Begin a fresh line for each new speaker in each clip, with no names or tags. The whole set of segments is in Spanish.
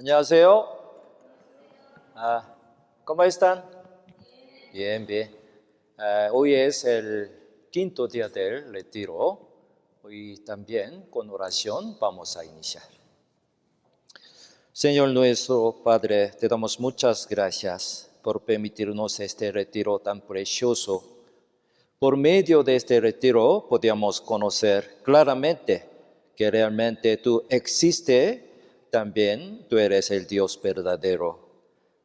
안녕하세요. ¿Cómo están? Bien, bien. Hoy es el quinto día del retiro. Hoy también con oración vamos a iniciar. Señor nuestro Padre, te damos muchas gracias por permitirnos este retiro tan precioso. Por medio de este retiro podíamos conocer claramente que realmente tú existes, también tú eres el Dios verdadero.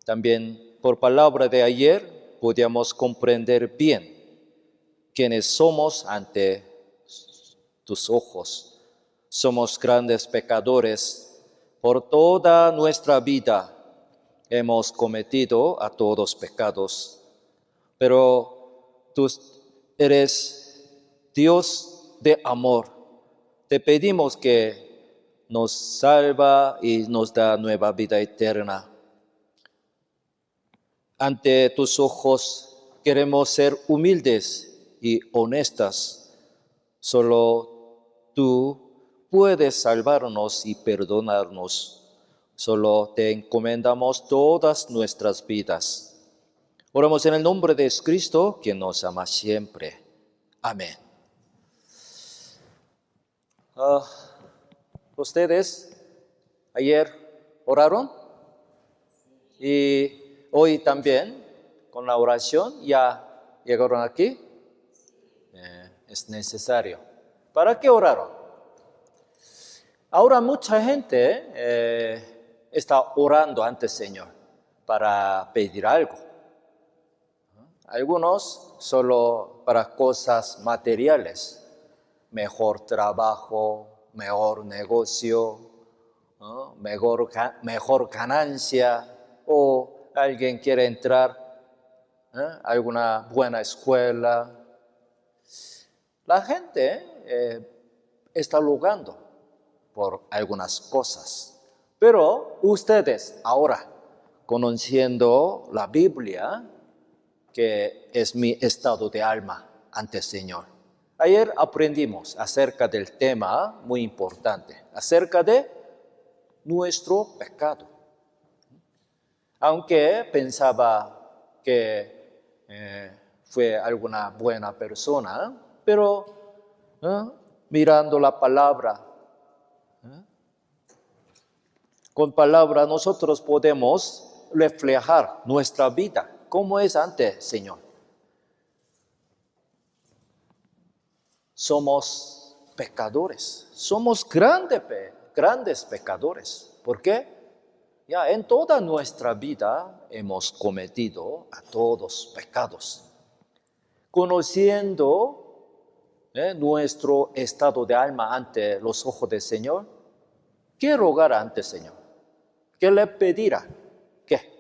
También por palabra de ayer podíamos comprender bien quiénes somos ante tus ojos. Somos grandes pecadores. Por toda nuestra vida hemos cometido a todos pecados. Pero tú eres Dios de amor. Te pedimos que nos salva y nos da nueva vida eterna. Ante tus ojos queremos ser humildes y honestas. Solo tú puedes salvarnos y perdonarnos. Solo te encomendamos todas nuestras vidas. Oramos en el nombre de Cristo, quien nos ama siempre. Amén. ¿Ustedes ayer oraron? Y hoy también, con la oración, ¿ya llegaron aquí? Es necesario. ¿Para qué oraron? Ahora mucha gente está orando ante el Señor para pedir algo. Algunos solo para cosas materiales, mejor trabajo, mejor negocio, ¿no? mejor ganancia, o alguien quiere entrar a alguna buena escuela. La gente está rogando por algunas cosas, pero ustedes ahora, conociendo la Biblia, que es mi estado de alma ante el Señor. Ayer aprendimos acerca del tema muy importante, acerca de nuestro pecado. Aunque pensaba que fue alguna buena persona, pero mirando la palabra, con palabra nosotros podemos reflejar nuestra vida. ¿Cómo es ante el Señor? Somos pecadores, somos grandes pecadores. ¿Por qué? Ya en toda nuestra vida hemos cometido a todos pecados. Conociendo nuestro estado de alma ante los ojos del Señor, ¿qué rogar ante el Señor? ¿Qué le pedirá? ¿Qué?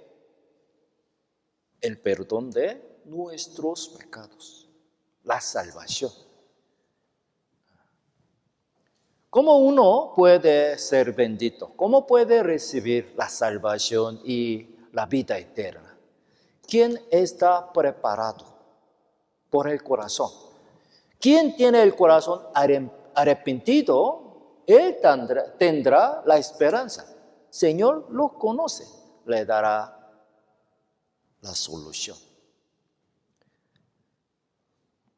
El perdón de nuestros pecados, la salvación. ¿Cómo uno puede ser bendito? ¿Cómo puede recibir la salvación y la vida eterna? ¿Quién está preparado por el corazón? ¿Quién tiene el corazón arrepentido? Él tendrá la esperanza. Señor lo conoce, le dará la solución.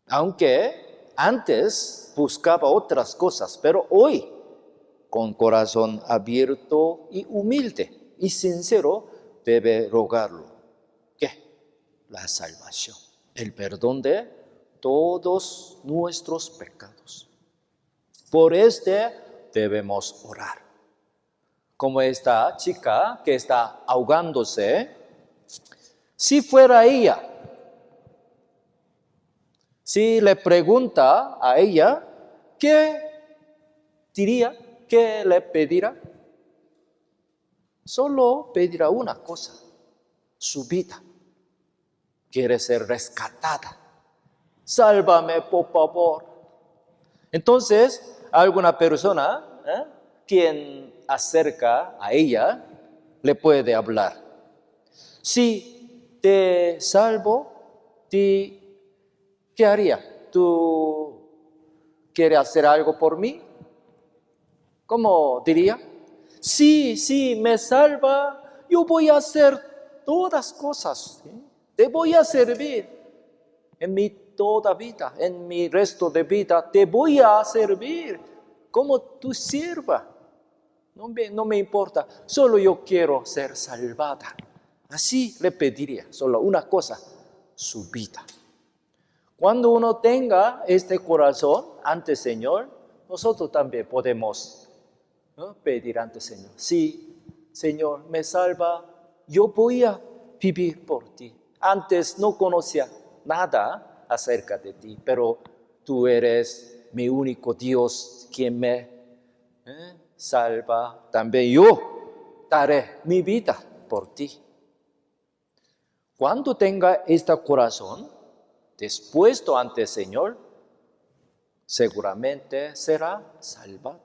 Aunque antes buscaba otras cosas, pero hoy, con corazón abierto y humilde y sincero, debe rogarlo. ¿Qué? La salvación, el perdón de todos nuestros pecados. Por debemos orar. Como esta chica que está ahogándose, si fuera ella, si le pregunta a ella, ¿qué diría? ¿Qué le pedirá? Solo pedirá una cosa, su vida. Quiere ser rescatada. Sálvame, por favor. Entonces, alguna persona, quien acerca a ella, le puede hablar. Si te salvo, ¿qué haría? ¿Tú quieres hacer algo por mí? ¿Cómo diría? Si me salva, yo voy a hacer todas cosas. ¿Sí? Te voy a servir en mi toda vida, en mi resto de vida. Te voy a servir como tu sierva. No me importa, solo yo quiero ser salvada. Así le pediría solo una cosa, su vida. Cuando uno tenga este corazón ante el Señor, nosotros también podemos, ¿no?, pedir ante el Señor. Sí, Señor, me salva, yo voy a vivir por ti. Antes no conocía nada acerca de ti, pero tú eres mi único Dios quien me salva. También yo daré mi vida por ti. Cuando tenga este corazón dispuesto ante el Señor, seguramente será salvado.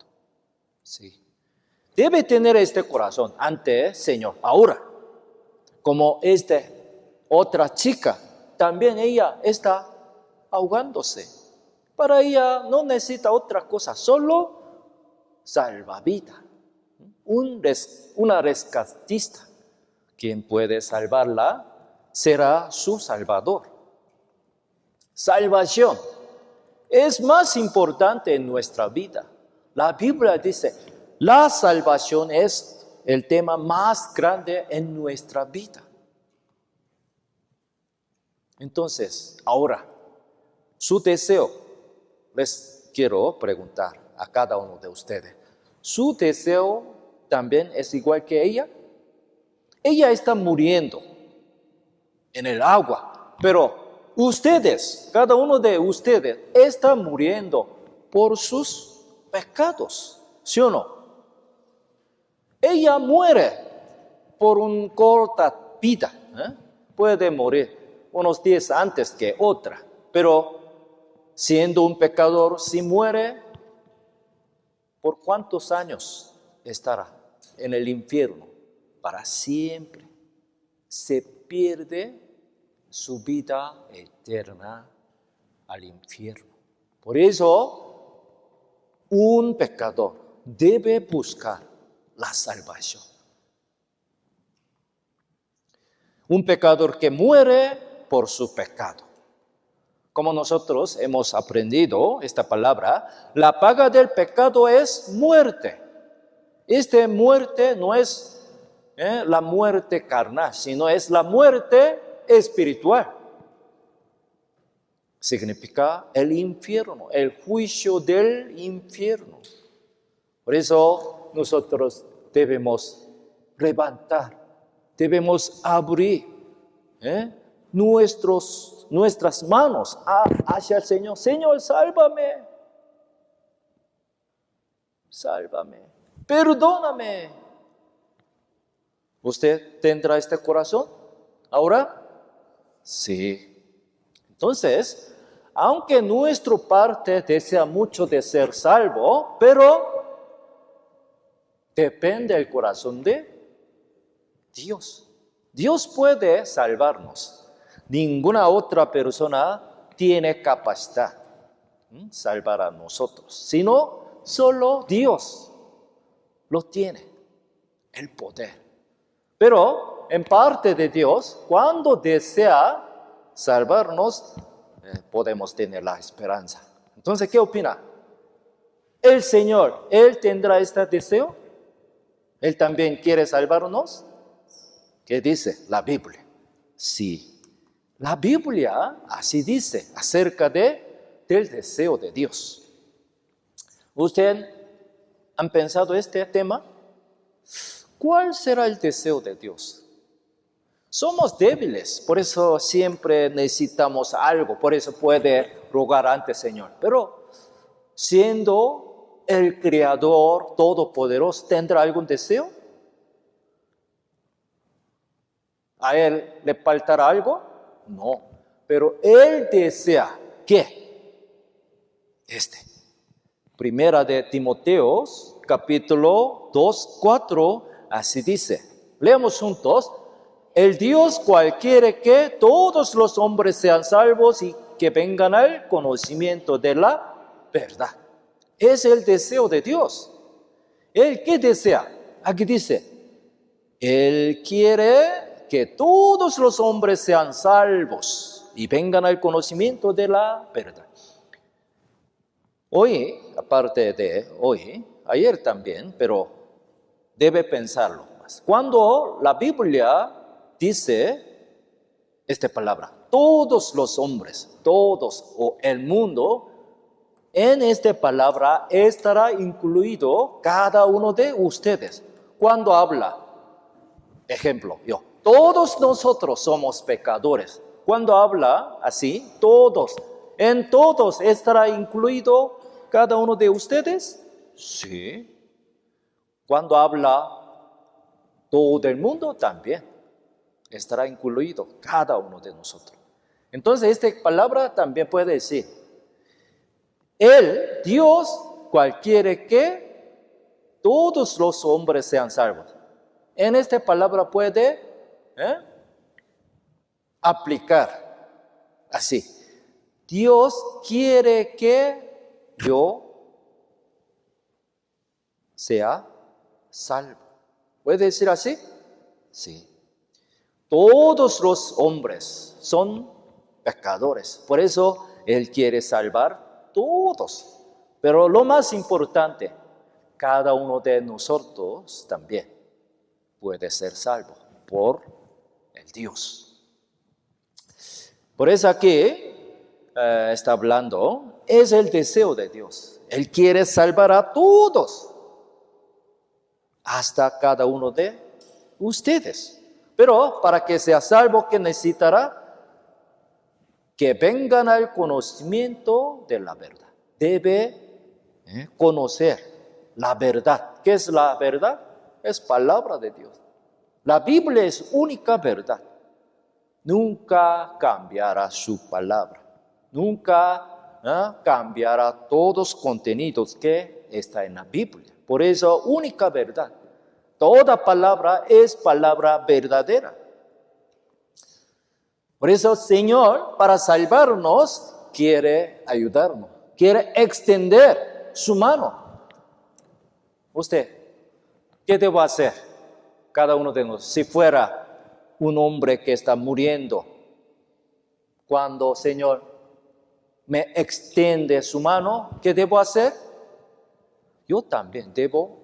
Sí. Debe tener este corazón ante el Señor. Ahora, como otra chica, también ella está ahogándose. Para ella no necesita otra cosa, solo salvavidas. Una rescatista. Quien puede salvarla será su Salvador. Salvación es más importante en nuestra vida. La Biblia dice, la salvación es el tema más grande en nuestra vida. Entonces, ahora, su deseo, les quiero preguntar a cada uno de ustedes, ¿su deseo también es igual que ella? Ella está muriendo en el agua, pero ustedes, cada uno de ustedes, está muriendo por sus pecados, ¿sí o no? Ella muere por una corta vida, puede morir unos días antes que otra, pero siendo un pecador, si muere, ¿por cuántos años estará en el infierno? Para siempre. Se pierde su vida eterna al infierno. Por eso, un pecador debe buscar la salvación. Un pecador que muere por su pecado. Como nosotros hemos aprendido esta palabra, la paga del pecado es muerte. Esta muerte no es la muerte carnal, sino es la muerte espiritual. Significa el infierno, el juicio del infierno. Por eso nosotros debemos levantar, debemos abrir nuestras manos hacia el Señor. Señor, sálvame. Sálvame. Perdóname. ¿Usted tendrá este corazón ahora? Sí. Entonces, aunque nuestra parte desea mucho de ser salvo, pero depende del corazón de Dios. Dios puede salvarnos. Ninguna otra persona tiene capacidad de salvar a nosotros, sino solo Dios lo tiene, el poder. Pero en parte de Dios, cuando desea salvarnos, podemos tener la esperanza. Entonces, ¿qué opina? El Señor, ¿Él tendrá este deseo? ¿Él también quiere salvarnos? ¿Qué dice la Biblia? Sí. La Biblia así dice acerca del deseo de Dios. ¿Ustedes han pensado este tema? ¿Cuál será el deseo de Dios? Somos débiles, por eso siempre necesitamos algo, por eso puede rogar ante el Señor. Pero siendo el Creador Todopoderoso, ¿tendrá algún deseo? ¿A Él le faltará algo? No, pero Él desea ¿qué? Primera de Timoteo, capítulo 2, 4, así dice. Leamos juntos. El Dios cual quiere que todos los hombres sean salvos y que vengan al conocimiento de la verdad. Es el deseo de Dios. ¿Él qué desea? Aquí dice, Él quiere que todos los hombres sean salvos y vengan al conocimiento de la verdad. Hoy, aparte de hoy, ayer también, pero debe pensarlo más. Cuando la Biblia dice esta palabra, todos los hombres, todos o el mundo, en esta palabra estará incluido cada uno de ustedes. Cuando habla, ejemplo, todos nosotros somos pecadores. Cuando habla así, todos, en todos estará incluido cada uno de ustedes. Sí. Cuando habla todo el mundo, también estará incluido cada uno de nosotros. Entonces, esta palabra también puede decir, Él, Dios, quiere que todos los hombres sean salvos. En esta palabra puede aplicar así. Dios quiere que yo sea salvo. ¿Puede decir así? Sí. Todos los hombres son pecadores. Por eso Él quiere salvar todos. Pero lo más importante, cada uno de nosotros también puede ser salvo por el Dios. Por eso aquí está hablando, es el deseo de Dios. Él quiere salvar a todos, hasta cada uno de ustedes. Pero para que sea salvo, ¿qué necesitará? Que vengan al conocimiento de la verdad. Debe conocer la verdad. ¿Qué es la verdad? Es palabra de Dios. La Biblia es única verdad. Nunca cambiará su palabra. Nunca cambiará todos los contenidos que están en la Biblia. Por eso, única verdad. Toda palabra es palabra verdadera. Por eso, Señor, para salvarnos, quiere ayudarnos. Quiere extender su mano. Usted, ¿qué debo hacer? Cada uno de nosotros, si fuera un hombre que está muriendo, cuando Señor me extiende su mano, ¿qué debo hacer? Yo también debo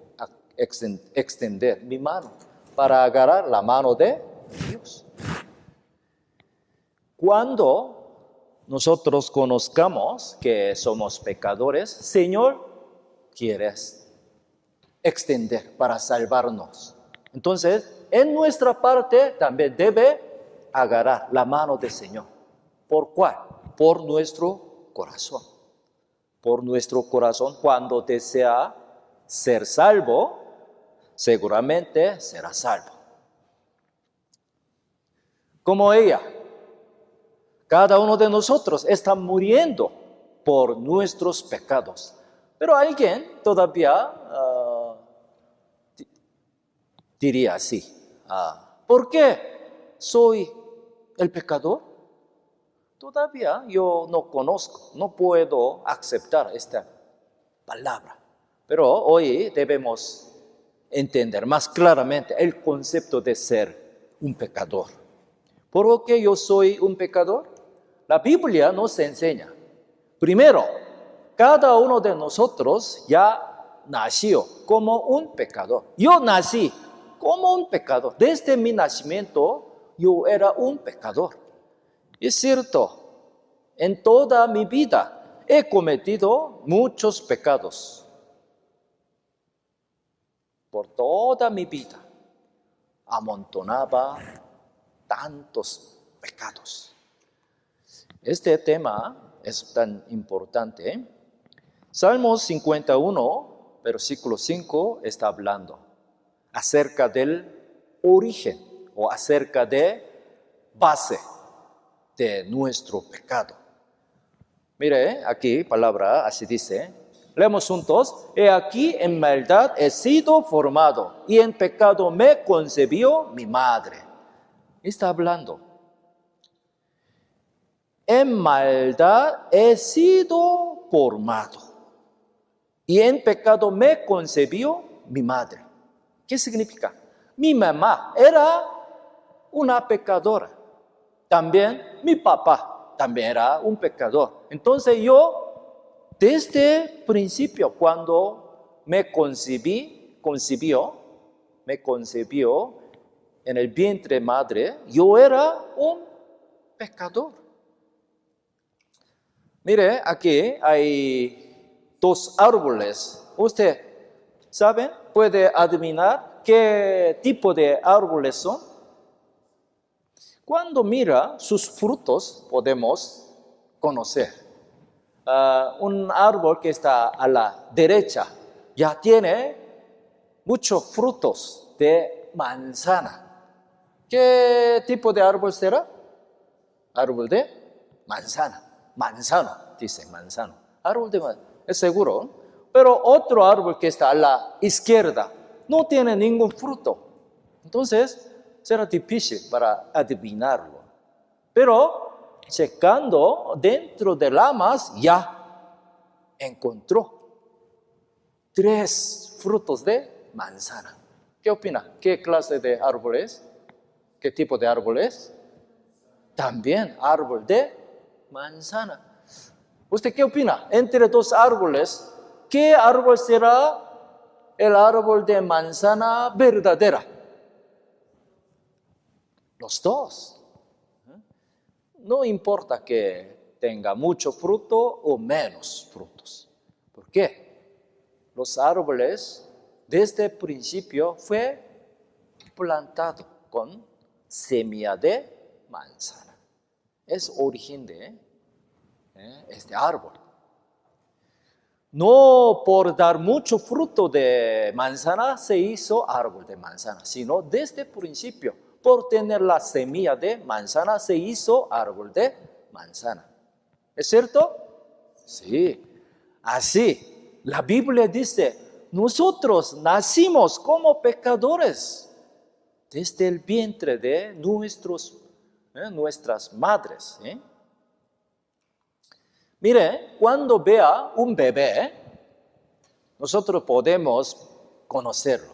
extender mi mano para agarrar la mano de Dios. Cuando nosotros conozcamos que somos pecadores, Señor, quieres extender para salvarnos. Entonces, en nuestra parte también debe agarrar la mano del Señor. ¿Por cuál? Por nuestro corazón. Por nuestro corazón, cuando desea ser salvo, seguramente será salvo. Como ella, cada uno de nosotros está muriendo por nuestros pecados. Pero alguien todavía diría así, ¿por qué soy el pecador? Todavía yo no conozco, no puedo aceptar esta palabra. Pero hoy debemos entender más claramente el concepto de ser un pecador. ¿Por qué yo soy un pecador? La Biblia nos enseña. Primero, cada uno de nosotros ya nació como un pecador. Yo nací como un pecador. Desde mi nacimiento yo era un pecador. Es cierto, en toda mi vida he cometido muchos pecados. Por toda mi vida amontonaba tantos pecados. Este tema es tan importante. Salmos 51, versículo 5, está hablando acerca del origen o acerca de base de nuestro pecado. Mire, aquí palabra así dice, leemos juntos, he aquí en maldad he sido formado y en pecado me concebió mi madre. Está hablando. En maldad he sido formado y en pecado me concebió mi madre. ¿Qué significa? Mi mamá era una pecadora. También mi papá también era un pecador. Entonces yo, desde el principio, cuando me concibió en el vientre de madre, yo era un pecador. Mire, aquí hay 2 árboles. ¿Usted sabe? ¿Puede adivinar qué tipo de árboles son? Cuando mira sus frutos, podemos conocer. Un árbol que está a la derecha ya tiene muchos frutos de manzana. ¿Qué tipo de árbol será? Árbol de manzana. Manzano, dice manzano. Árbol de manzana, es seguro. Pero otro árbol que está a la izquierda no tiene ningún fruto. Entonces, será difícil para adivinarlo. Pero checando dentro de ramas ya encontró 3 frutos de manzana. ¿Qué opina? ¿Qué clase de árbol es? ¿Qué tipo de árbol es? También árbol de manzana. ¿Usted qué opina? Entre 2 árboles, ¿qué árbol será el árbol de manzana verdadera? Los 2. No importa que tenga mucho fruto o menos frutos. ¿Por qué? Los árboles desde el principio fue plantado con semilla de manzana. Es origen de este árbol. No por dar mucho fruto de manzana se hizo árbol de manzana, sino desde el principio, por tener la semilla de manzana, se hizo árbol de manzana. ¿Es cierto? Sí. Así, la Biblia dice, nosotros nacimos como pecadores desde el vientre de nuestras madres. Mire, cuando vea un bebé, nosotros podemos conocerlo.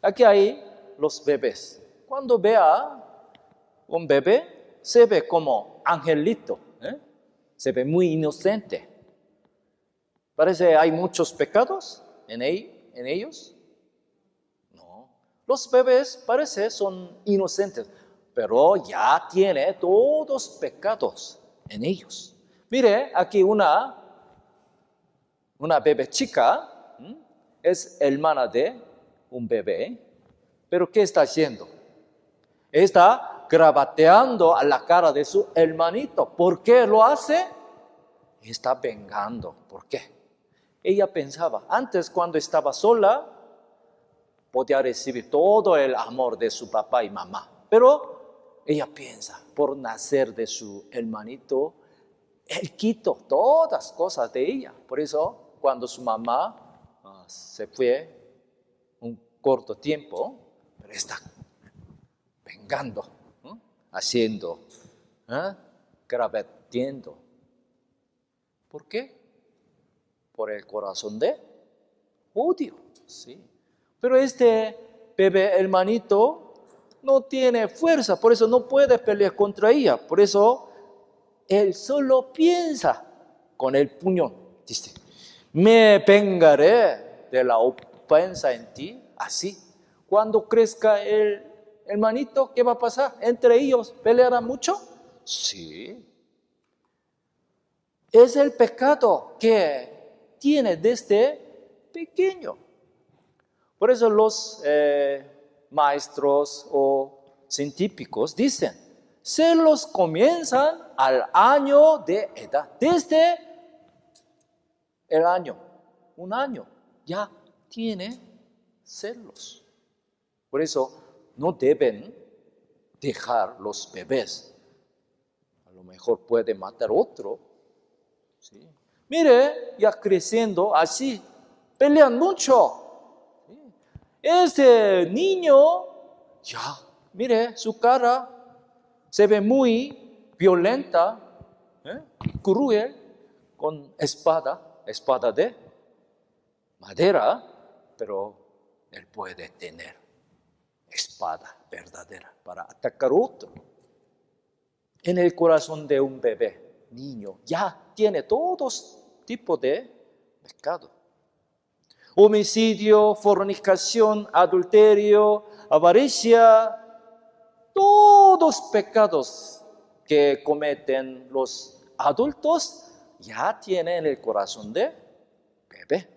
Aquí hay los bebés. Cuando vea un bebé, se ve como angelito, se ve muy inocente. Parece hay muchos pecados en ellos. No, los bebés parece son inocentes, pero ya tiene todos pecados en ellos. Mire, aquí una bebé chica, es hermana de un bebé, pero ¿qué está haciendo? Está gravateando a la cara de su hermanito. ¿Por qué lo hace? Está vengando. ¿Por qué? Ella pensaba, antes cuando estaba sola, podía recibir todo el amor de su papá y mamá. Pero ella piensa, por nacer de su hermanito, él quitó todas las cosas de ella. Por eso, cuando su mamá se fue un corto tiempo, pero está vengando, haciendo, gravateando. ¿Por qué? Por el corazón de odio, ¿sí? Pero este bebé hermanito no tiene fuerza, por eso no puede pelear contra ella. Por eso él solo piensa con el puño, dice, me vengaré de la ofensa en ti, así. Cuando crezca el hermanito, ¿qué va a pasar? ¿Entre ellos pelearán mucho? Sí. Es el pecado que tiene desde pequeño. Por eso los maestros o científicos dicen, celos comienzan al año de edad. Desde el año, un año, ya tiene celos. Por eso no deben dejar los bebés. A lo mejor puede matar otro. ¿Sí? Mire, ya creciendo así, pelean mucho. ¿Sí? Este niño, ya, mire, su cara se ve muy violenta, cruel, con espada de madera, pero Él puede tener espada verdadera para atacar a otro. En el corazón de un bebé, niño, ya tiene todos tipos de pecado. Homicidio, fornicación, adulterio, avaricia, todos pecados que cometen los adultos ya tienen en el corazón de bebé.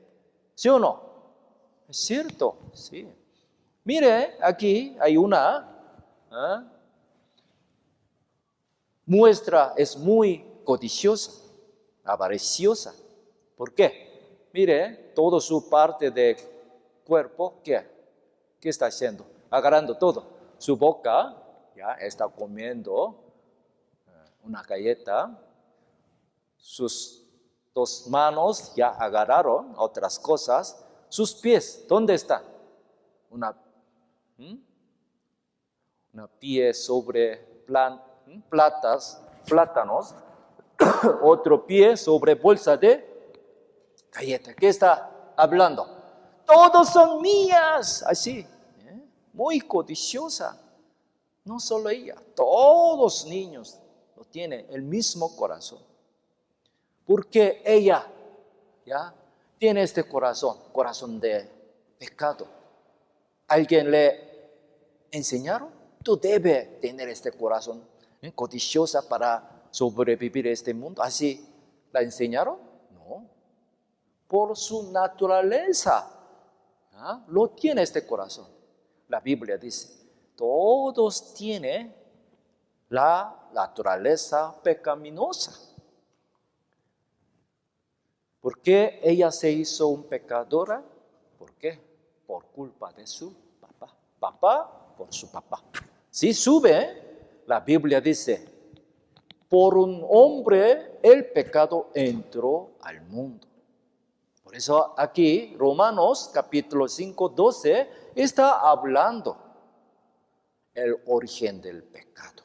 ¿Sí o no? Es cierto, sí. Mire, aquí hay una muestra, es muy codiciosa, avariciosa. ¿Por qué? Mire, toda su parte de cuerpo, ¿qué está haciendo? Agarrando todo. Su boca ya está comiendo una galleta. Sus dos manos ya agarraron otras cosas. Sus pies, ¿dónde están? Una pie sobre plátanos, otro pie sobre bolsa de galleta. ¿Qué está hablando? Todos son mías, así, muy codiciosa. No solo ella, todos los niños lo tienen el mismo corazón. Porque ella ya tiene este corazón de pecado. ¿Alguien le enseñaron? Tú debes tener este corazón codiciosa para sobrevivir en este mundo. ¿Así la enseñaron? No. Por su naturaleza lo tiene este corazón. La Biblia dice, todos tienen la naturaleza pecaminosa. ¿Por qué ella se hizo un pecadora? ¿Por qué? Por culpa de su papá. Papá por su papá. Si sube, la Biblia dice, por un hombre el pecado entró al mundo. Por eso aquí, Romanos capítulo 5, 12, está hablando el origen del pecado.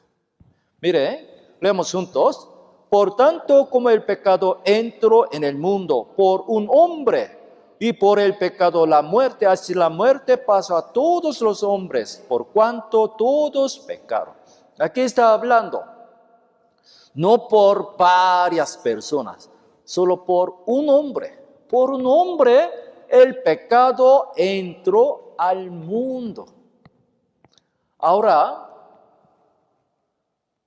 Mire, leemos juntos. Por tanto, como el pecado entró en el mundo por un hombre, y por el pecado la muerte, así la muerte pasó a todos los hombres, por cuanto todos pecaron. Aquí está hablando, no por varias personas, solo por un hombre. Por un hombre el pecado entró al mundo. Ahora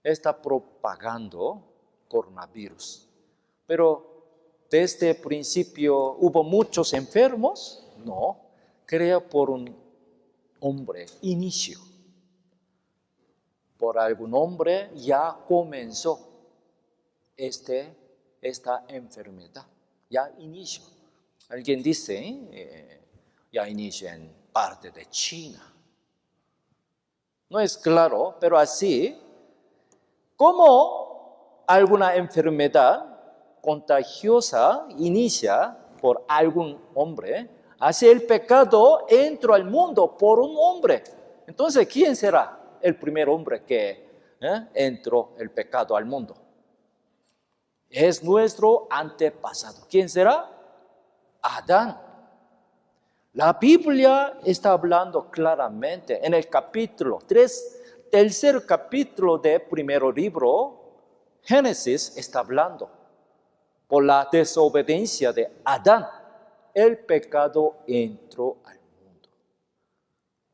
está propagando coronavirus. Pero desde el principio hubo muchos enfermos. No, creo por un hombre, inicio. Por algún hombre ya comenzó esta enfermedad. Ya inició. Alguien dice, ya inició en parte de China. No es claro, pero así, como alguna enfermedad contagiosa inicia por algún hombre, así el pecado entró al mundo por un hombre. Entonces, ¿quién será el primer hombre que entró el pecado al mundo? Es nuestro antepasado. ¿Quién será? Adán. La Biblia está hablando claramente en el capítulo 3, tercer capítulo del primer libro, Génesis, está hablando. Por la desobediencia de Adán, el pecado entró al mundo.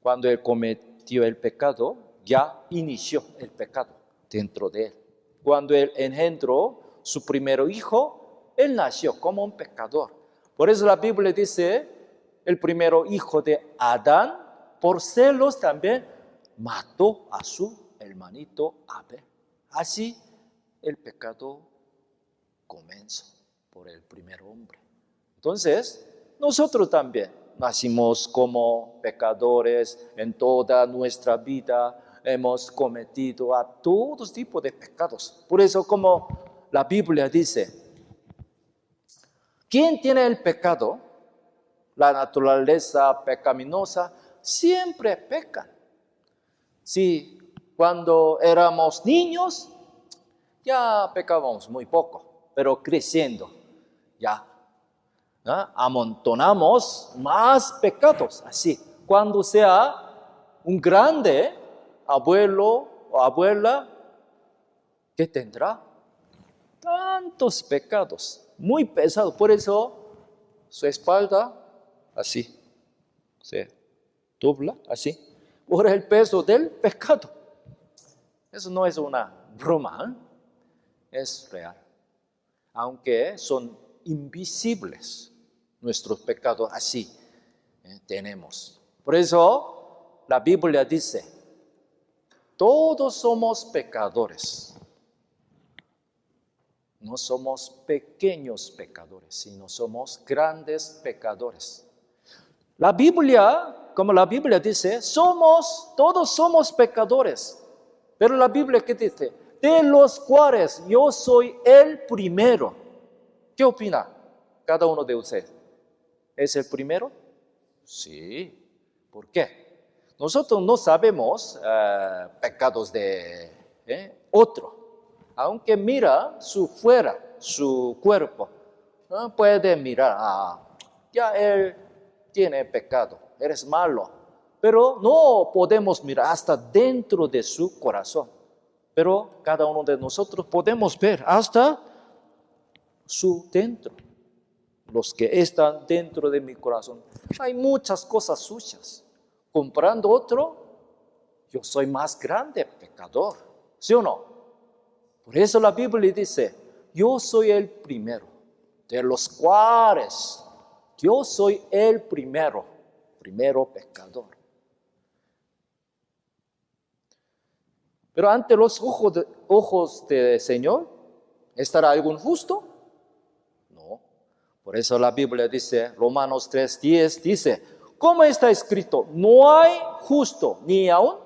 Cuando él cometió el pecado, ya inició el pecado dentro de él. Cuando él engendró su primer hijo, él nació como un pecador. Por eso la Biblia dice, el primer hijo de Adán, por celos también, mató a su hermanito Abel. Así el pecado comenzó por el primer hombre. Entonces, nosotros también nacimos como pecadores en toda nuestra vida. Hemos cometido a todos tipos de pecados. Por eso, como la Biblia dice, ¿quién tiene el pecado? La naturaleza pecaminosa, siempre pecan. Si cuando éramos niños, ya pecábamos muy poco, pero creciendo, ya amontonamos más pecados, así. cuando sea un grande abuelo o abuela, ¿qué tendrá? Tantos pecados, muy pesados. Por eso su espalda así se dobla, así, por el peso del pecado. Eso no es una broma, es real. Aunque son invisibles nuestros pecados, así tenemos. Por eso la Biblia dice, todos somos pecadores. No somos pequeños pecadores, sino somos grandes pecadores. La Biblia, como la Biblia dice, todos somos pecadores. Pero la Biblia, ¿qué dice? De los cuales yo soy el primero. ¿Qué opina cada uno de ustedes? ¿Es el primero? Sí. ¿Por qué? Nosotros no sabemos pecados de otro. Aunque mira su cuerpo, ¿no? Puede mirar, ya él tiene pecado, eres malo. Pero no podemos mirar hasta dentro de su corazón. Pero cada uno de nosotros podemos ver hasta su dentro. Los que están dentro de mi corazón. Hay muchas cosas sucias. Comparando otro, yo soy más grande pecador. ¿Sí o no? Por eso la Biblia dice, yo soy el primero, de los cuales yo soy el primero pecador. Pero ante los ojos del Señor, ¿estará algún justo? No. Por eso la Biblia dice, Romanos 3:10 dice, ¿cómo está escrito? No hay justo, ni aún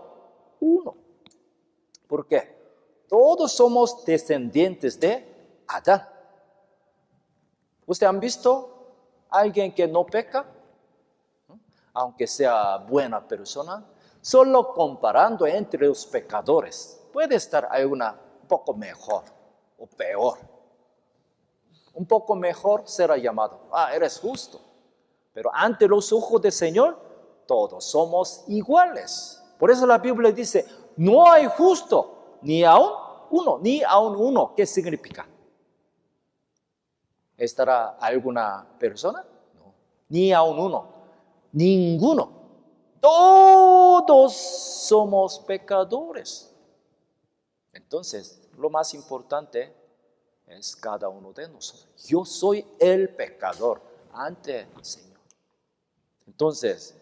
uno. ¿Por qué? Todos somos descendientes de Adán. ¿Ustedes han visto a alguien que no peca? Aunque sea buena persona, solo comparando entre los pecadores, puede estar alguna un poco mejor o peor. Un poco mejor será llamado, eres justo. Pero ante los ojos del Señor, todos somos iguales. Por eso la Biblia dice, no hay justo, ni aún uno. ¿Qué significa? ¿Estará alguna persona? No. Ni aún uno. Ninguno. Todos somos pecadores. Entonces, lo más importante es cada uno de nosotros. Yo soy el pecador ante el Señor. Entonces,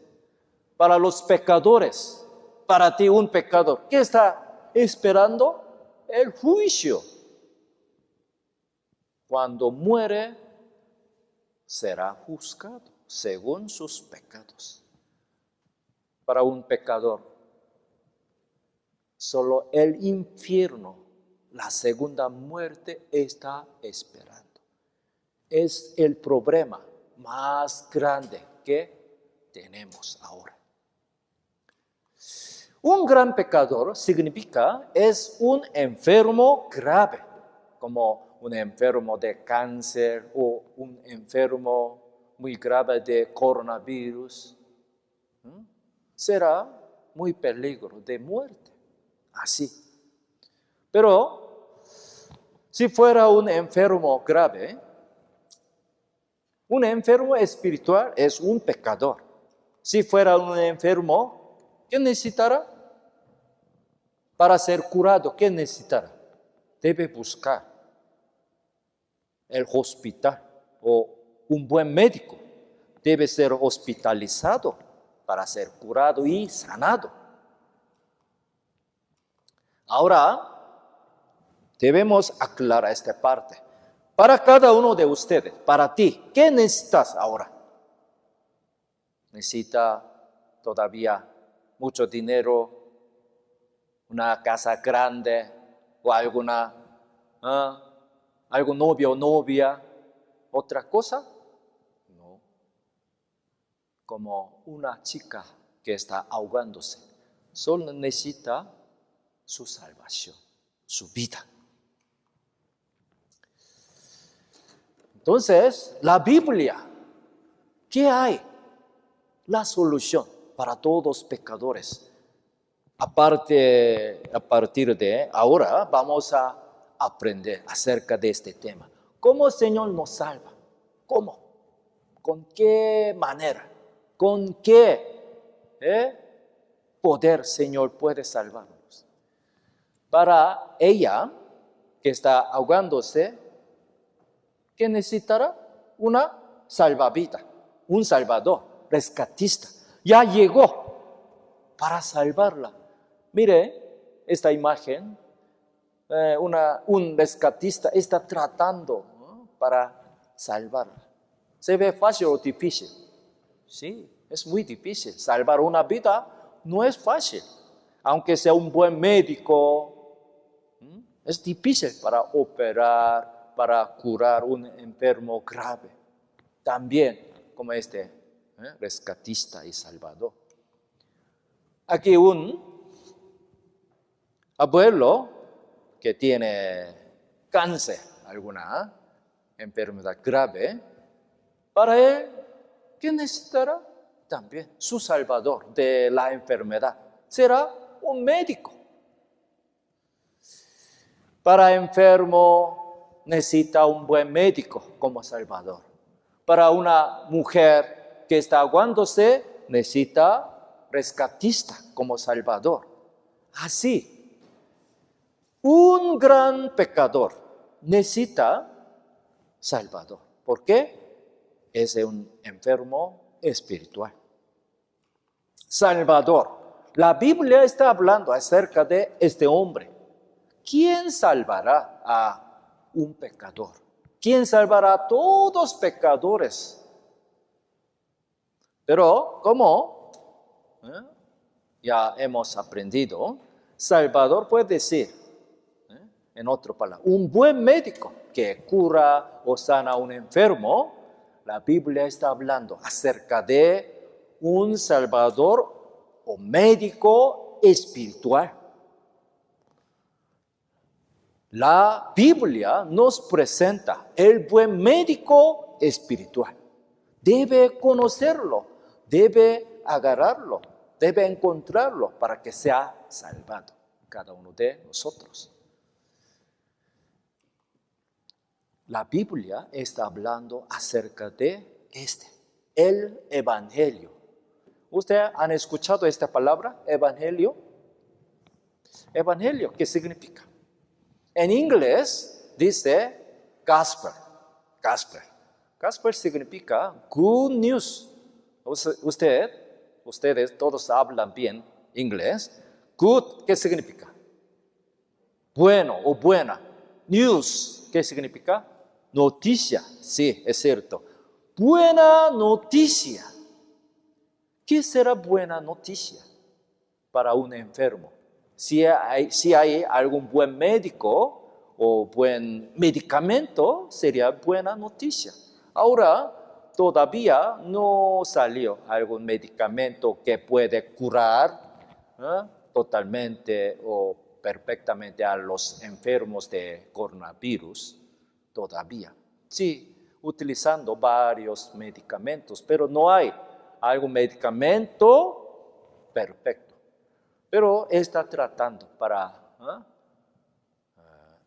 para los pecadores, para ti un pecador, ¿qué está esperando? El juicio. Cuando muere, será juzgado según sus pecados. Para un pecador, solo el infierno, la segunda muerte, está esperando. Es el problema más grande que tenemos ahora. Un gran pecador significa es un enfermo grave, como un enfermo de cáncer o un enfermo muy grave de coronavirus. Será muy peligro de muerte, así. Pero si fuera un enfermo grave, un enfermo espiritual es un pecador. Si fuera un enfermo, ¿qué necesitará? Para ser curado, ¿qué necesitará? Debe buscar el hospital o un buen médico. Debe ser hospitalizado para ser curado y sanado. Ahora, debemos aclarar esta parte. Para cada uno de ustedes, para ti, ¿qué necesitas ahora? ¿Necesita todavía mucho dinero, una casa grande o algún novio o novia? ¿Otra cosa? No. Como una chica que está ahogándose, solo necesita su salvación, su vida. Entonces, la Biblia, ¿qué hay? La solución para todos pecadores. A partir de ahora vamos a aprender acerca de este tema. ¿Cómo el Señor nos salva? ¿Cómo? ¿Con qué manera? ¿Con qué poder, Señor, puede salvarnos? Para ella, que está ahogándose, ¿qué necesitará? Una salvavidas, un salvador, rescatista. Ya llegó para salvarla. Mire esta imagen. Un rescatista está tratando, ¿no?, para salvarla. ¿Se ve fácil o difícil? Sí, es muy difícil. Salvar una vida no es fácil. Aunque sea un buen médico, es difícil para operar, para curar un enfermo grave. También como este rescatista y salvador. Aquí un abuelo que tiene cáncer, alguna enfermedad grave, para él, ¿qué necesitará? También su salvador de la enfermedad será un médico. Para enfermo necesita un buen médico como salvador. Para una mujer que está aguándose necesita rescatista como salvador. Así, un gran pecador necesita salvador. ¿Por qué? Es un enfermo espiritual. Salvador. La Biblia está hablando acerca de este hombre. ¿Quién salvará a un pecador? ¿Quién salvará a todos los pecadores? Pero, como ya hemos aprendido, Salvador puede decir, en otra palabra, un buen médico que cura o sana a un enfermo. La Biblia está hablando acerca de un Salvador o médico espiritual. La Biblia nos presenta el buen médico espiritual. Debe conocerlo, debe agarrarlo, debe encontrarlo para que sea salvado cada uno de nosotros. La Biblia está hablando acerca de el Evangelio. ¿Ustedes han escuchado esta palabra, Evangelio? Evangelio, ¿qué significa? En inglés dice gospel. Gospel significa good news. Ustedes todos hablan bien inglés. Good, ¿qué significa? Bueno o buena. News, ¿qué significa? Noticia. Sí, es cierto. Buena noticia. ¿Qué será buena noticia para un enfermo? Si hay algún buen médico o buen medicamento, sería buena noticia. Ahora, todavía no salió algún medicamento que puede curar totalmente o perfectamente a los enfermos de coronavirus. Todavía. Sí, utilizando varios medicamentos, pero no hay algún medicamento perfecto. Pero está tratando para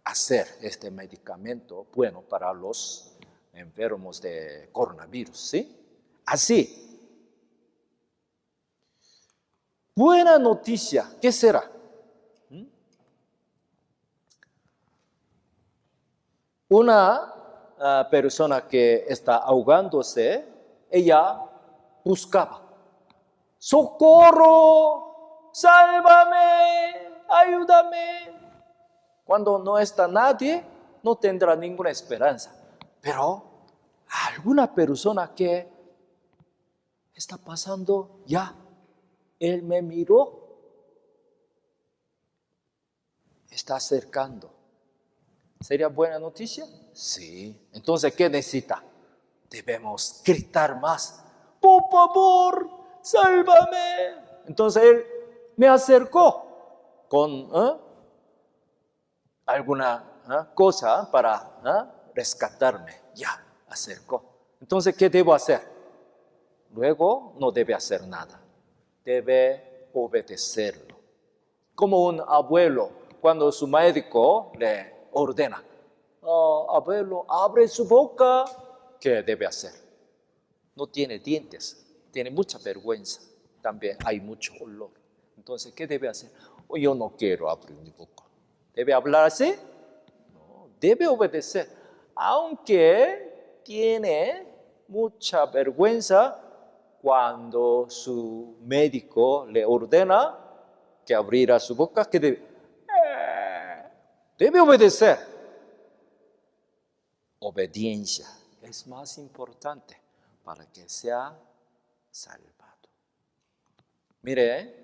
hacer este medicamento bueno para los enfermos de coronavirus, ¿sí? Así. Buena noticia, ¿qué será? Una persona que está ahogándose, ella buscaba, ¡socorro! ¡Sálvame! ¡Ayúdame! Cuando no está nadie, no tendrá ninguna esperanza. Pero alguna persona que está pasando, ya, él me miró, está acercando. ¿Sería buena noticia? Sí. Entonces, ¿qué necesita? Debemos gritar más. ¡Por favor, sálvame! Entonces, él me acercó con alguna cosa para rescatarme. Ya, acercó. Entonces, ¿qué debo hacer? Luego, no debe hacer nada. debe obedecerlo. Como un abuelo, cuando su médico le ordena, abuelo, abre su boca, ¿qué debe hacer? No tiene dientes, tiene mucha vergüenza, también hay mucho olor. Entonces, ¿qué debe hacer? Yo no quiero abrir mi boca. ¿Debe hablar así? No, debe obedecer. Aunque tiene mucha vergüenza cuando su médico le ordena que abriera su boca, ¿qué debe? Debe obedecer. Obediencia es más importante para que sea salvado. Mire,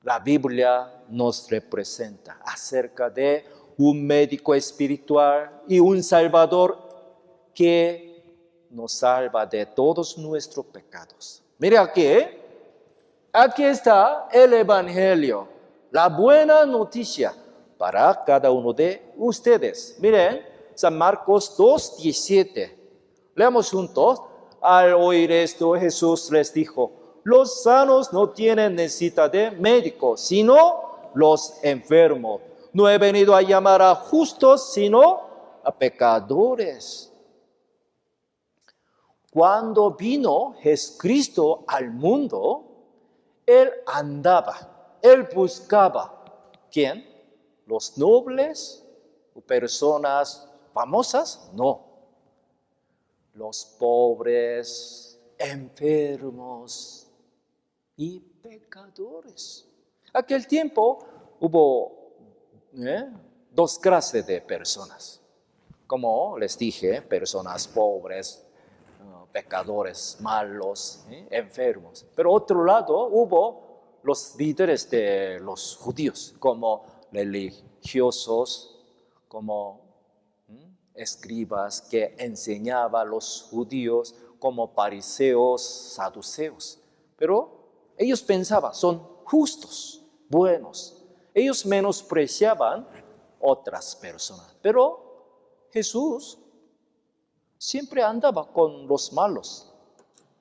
la Biblia nos representa acerca de un médico espiritual y un salvador que nos salva de todos nuestros pecados. Mire aquí está el Evangelio, la buena noticia para cada uno de ustedes. Miren, San Marcos 2:17. Leamos juntos. Al oír esto, Jesús les dijo: los sanos no tienen necesidad de médico, sino los enfermos. No he venido a llamar a justos, sino a pecadores. Cuando vino Jesucristo al mundo, Él andaba, Él buscaba. ¿Quién? ¿Los nobles o personas famosas? No. Los pobres, enfermos y pecadores. Aquel tiempo hubo dos clases de personas. Como les dije, personas pobres, pecadores, malos, enfermos. Pero otro lado hubo los líderes de los judíos, como religiosos, como escribas que enseñaban a los judíos, como fariseos, saduceos. Pero ellos pensaban, son justos, buenos. Ellos menospreciaban otras personas. Pero Jesús siempre andaba con los malos.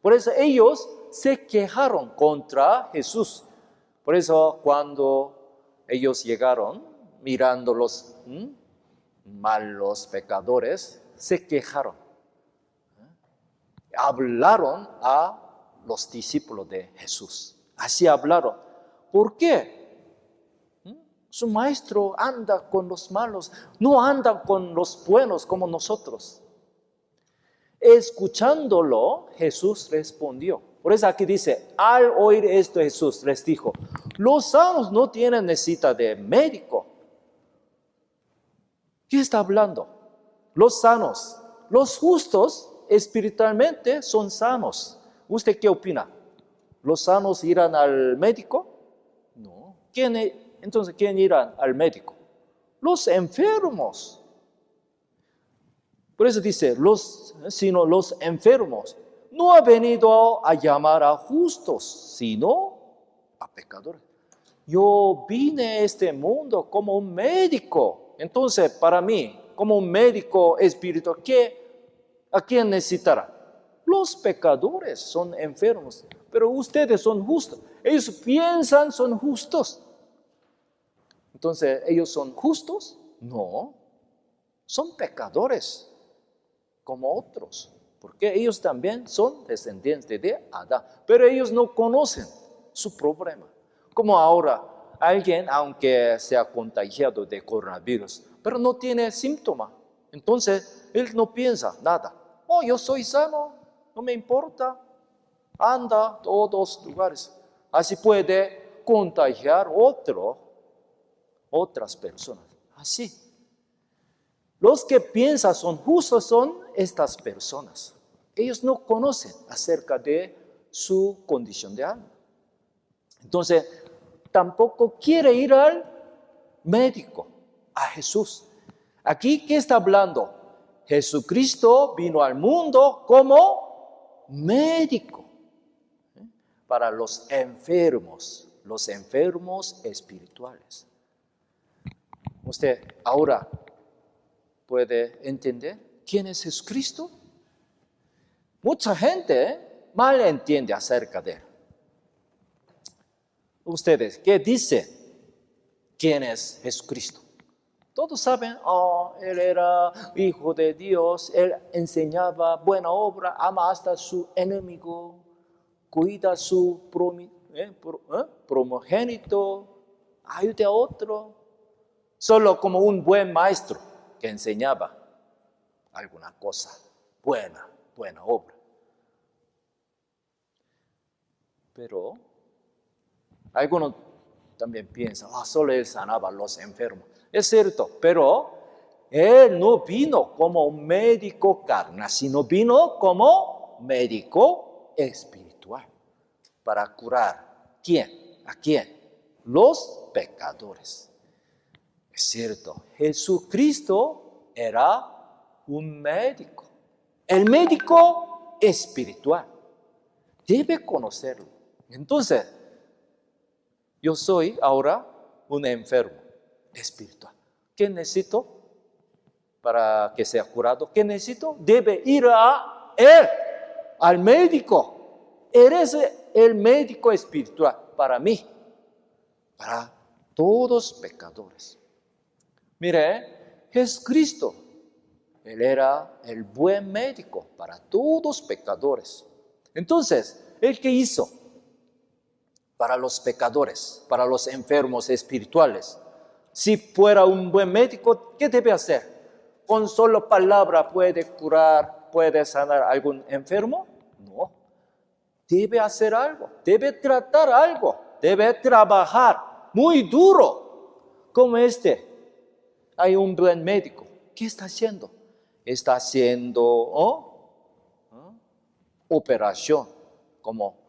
Por eso ellos se quejaron contra Jesús. Por eso cuando ellos llegaron, mirando los malos pecadores, se quejaron. Hablaron a los discípulos de Jesús. Así hablaron. ¿Por qué? Su maestro anda con los malos, no anda con los buenos como nosotros. Escuchándolo, Jesús respondió. Por eso aquí dice, al oír esto Jesús les dijo, los sanos no tienen necesidad de médico. ¿Qué está hablando? Los sanos, los justos espiritualmente son sanos. ¿Usted qué opina? ¿Los sanos irán al médico? No. Entonces, ¿quién irá al médico? Los enfermos. Por eso dice, sino los enfermos. No ha venido a llamar a justos, sino a pecadores. Yo vine a este mundo como un médico. Entonces, para mí, como un médico espiritual, ¿a quién necesitará? Los pecadores son enfermos, pero ustedes son justos. Ellos piensan son justos. Entonces, ¿ellos son justos? No, son pecadores como otros, porque ellos también son descendientes de Adán, pero ellos no conocen su problema. Como ahora, alguien, aunque sea contagiado de coronavirus, pero no tiene síntoma, entonces él no piensa nada. Yo soy sano, no me importa, anda a todos lugares. Así puede contagiar otras personas. Así. Los que piensan son justos son estas personas. Ellos no conocen acerca de su condición de alma. Entonces, tampoco quiere ir al médico, a Jesús. Aquí, ¿qué está hablando? Jesucristo vino al mundo como médico para los enfermos espirituales. Usted ahora puede entender quién es Jesucristo. Mucha gente mal entiende acerca de él. ustedes, ¿qué dicen? ¿Quién es Jesucristo? Todos saben, Él era hijo de Dios, Él enseñaba buena obra, ama hasta su enemigo, cuida a su primogénito, ayuda a otro. Solo como un buen maestro que enseñaba alguna cosa buena obra. Pero algunos también piensan, solo Él sanaba a los enfermos. Es cierto, pero Él no vino como un médico carnal, sino vino como médico espiritual. Para curar, ¿quién? ¿A quién? Los pecadores. Es cierto, Jesucristo era un médico. El médico espiritual. Debe conocerlo. Entonces, yo soy ahora un enfermo espiritual. ¿Qué necesito para que sea curado? ¿Qué necesito? Debe ir a Él, al médico. Él es el médico espiritual para mí, para todos pecadores. Mire, Jesucristo, Él era el buen médico para todos pecadores. Entonces, ¿Él qué hizo? Para los pecadores, para los enfermos espirituales. Si fuera un buen médico, ¿qué debe hacer? ¿Con solo palabra puede curar, puede sanar a algún enfermo? No. Debe hacer algo, debe tratar algo, debe trabajar muy duro. Como hay un buen médico. ¿Qué está haciendo? Está haciendo operación, como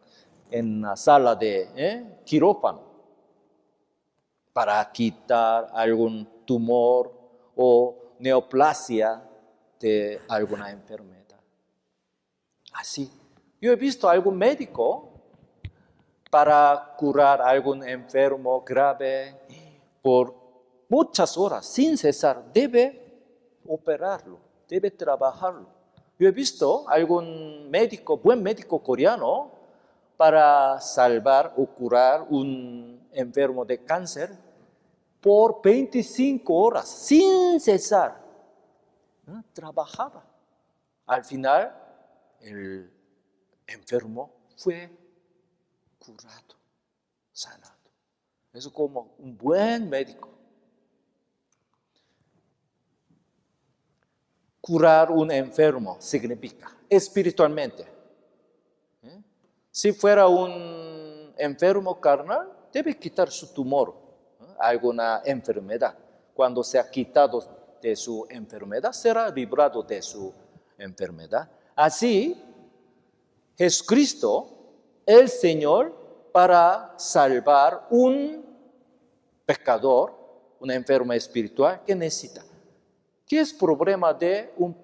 en la sala de quirófano, para quitar algún tumor o neoplasia de alguna enfermedad. Así. Yo he visto a algún médico para curar a algún enfermo grave por muchas horas, sin cesar. Debe operarlo, debe trabajarlo. Yo he visto algún médico, buen médico coreano, para salvar o curar un enfermo de cáncer por 25 horas, sin cesar. Trabajaba. Al final, el enfermo fue curado, sanado. Es como un buen médico. Curar un enfermo significa espiritualmente. Si fuera un enfermo carnal, debe quitar su tumor, alguna enfermedad. Cuando sea quitado de su enfermedad, será librado de su enfermedad. Así, Jesucristo, el Señor, para salvar un pecador, un enfermo espiritual, ¿qué necesita? ¿Qué es el problema de un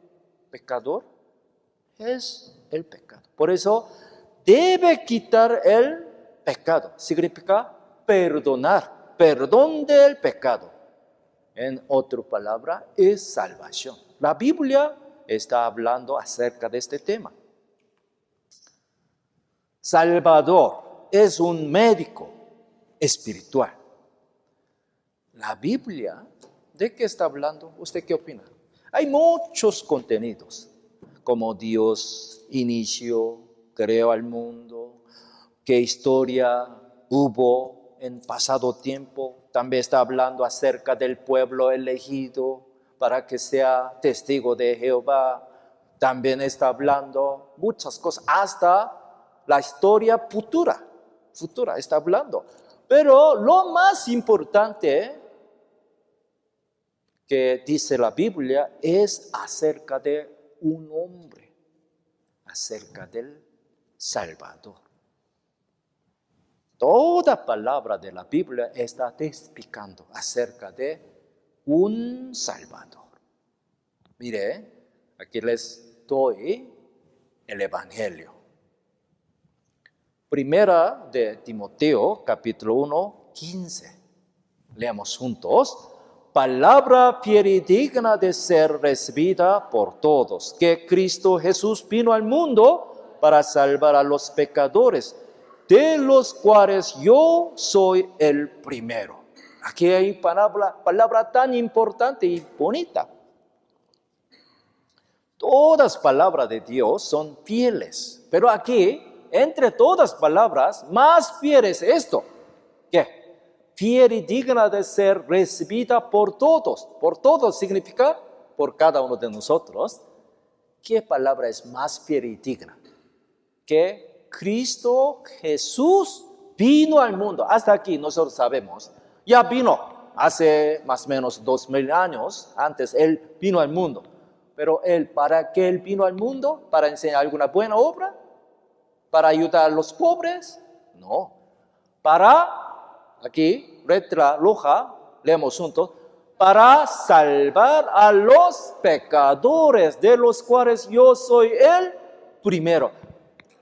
pecador? Es el pecado. Por eso, debe quitar el pecado. Significa perdonar, perdón del pecado. En otra palabra, es salvación. La Biblia está hablando acerca de este tema. Salvador es un médico espiritual. La Biblia, ¿de qué está hablando? ¿Usted qué opina? Hay muchos contenidos, como Dios inició, creó al mundo, qué historia hubo en pasado tiempo. También está hablando acerca del pueblo elegido para que sea testigo de Jehová. También está hablando muchas cosas, hasta la historia futura está hablando. Pero lo más importante que dice la Biblia es acerca de un hombre, acerca del Salvador. Toda palabra de la Biblia está explicando acerca de un Salvador. Mire, aquí les doy el Evangelio. Primera de Timoteo, capítulo 1, 15. Leamos juntos. Palabra fiel y digna de ser recibida por todos, que Cristo Jesús vino al mundo para salvar a los pecadores, de los cuales yo soy el primero. Aquí hay palabra tan importante y bonita. Todas palabras de Dios son fieles, pero aquí, entre todas palabras, más fiel es esto. ¿Qué? Fiel y digna de ser recibida por todos. Por todos significa por cada uno de nosotros. ¿Qué palabra es más fiel y digna? Que Cristo Jesús vino al mundo. Hasta aquí nosotros sabemos. Ya vino hace más o menos 2000 años. Antes Él vino al mundo. Pero ¿para qué Él vino al mundo? ¿Para enseñar alguna buena obra? ¿Para ayudar a los pobres? No. Aquí, letra roja, leemos juntos, para salvar a los pecadores, de los cuales yo soy el primero.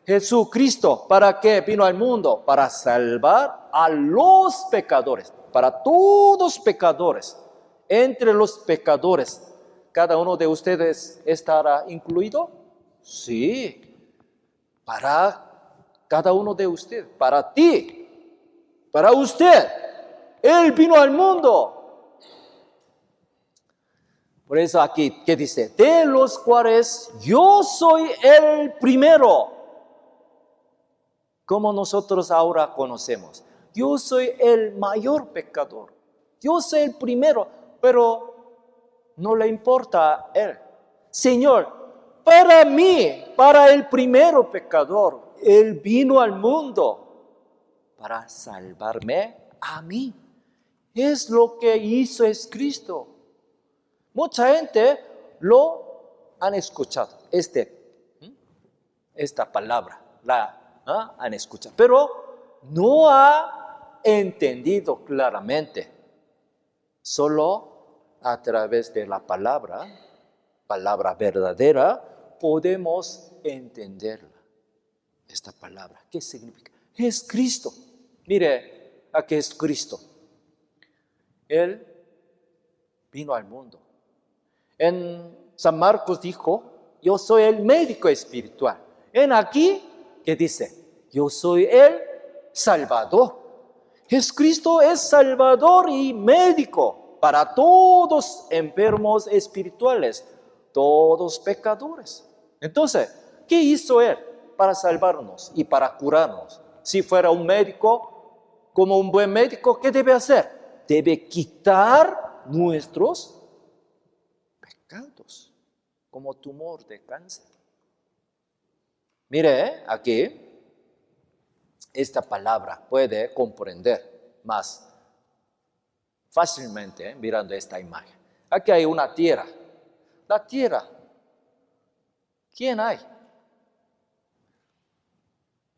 Jesucristo, ¿para qué vino al mundo? Para salvar a los pecadores, para todos pecadores. Entre los pecadores, ¿cada uno de ustedes estará incluido? Sí, para cada uno de ustedes, para ti. Para usted, Él vino al mundo. Por eso aquí, ¿qué dice? De los cuales yo soy el primero. Como nosotros ahora conocemos. Yo soy el mayor pecador. Yo soy el primero, pero no le importa a Él. Señor, para mí, para el primero pecador, Él vino al mundo para salvarme a mí. Es lo que hizo Cristo. Mucha gente lo han escuchado, esta palabra, han escuchado, pero no ha entendido claramente. Solo a través de la palabra verdadera, podemos entenderla. Esta palabra, ¿qué significa? Es Cristo. Mire, aquí es Cristo. Él vino al mundo. En San Marcos dijo, yo soy el médico espiritual. En aquí, ¿qué dice? Yo soy el Salvador. Jesucristo es Salvador y médico para todos enfermos espirituales, todos pecadores. Entonces, ¿qué hizo Él para salvarnos y para curarnos? Si fuera un médico, como un buen médico, ¿qué debe hacer? Debe quitar nuestros pecados, como tumor de cáncer. Mire, aquí, esta palabra puede comprender más fácilmente mirando esta imagen. Aquí hay una tierra. La tierra, ¿quién hay?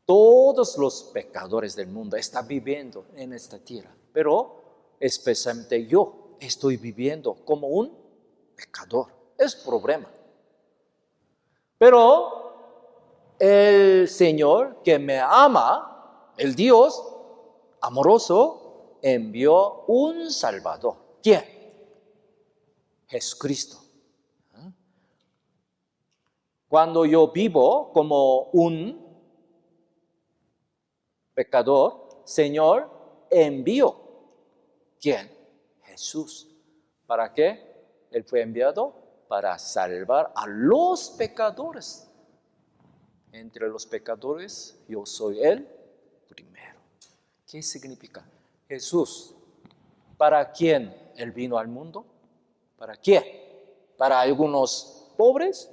Todos los pecadores del mundo están viviendo en esta tierra, pero especialmente yo estoy viviendo como un pecador. Es problema. Pero el Señor que me ama, el Dios amoroso, envió un Salvador. ¿Quién? Jesucristo. Cuando yo vivo como un pecador, Señor envió. ¿Quién? Jesús. ¿Para qué? Él fue enviado para salvar a los pecadores. Entre los pecadores, yo soy el primero. ¿Qué significa? Jesús, ¿para quién Él vino al mundo? ¿Para quién? ¿Para algunos pobres?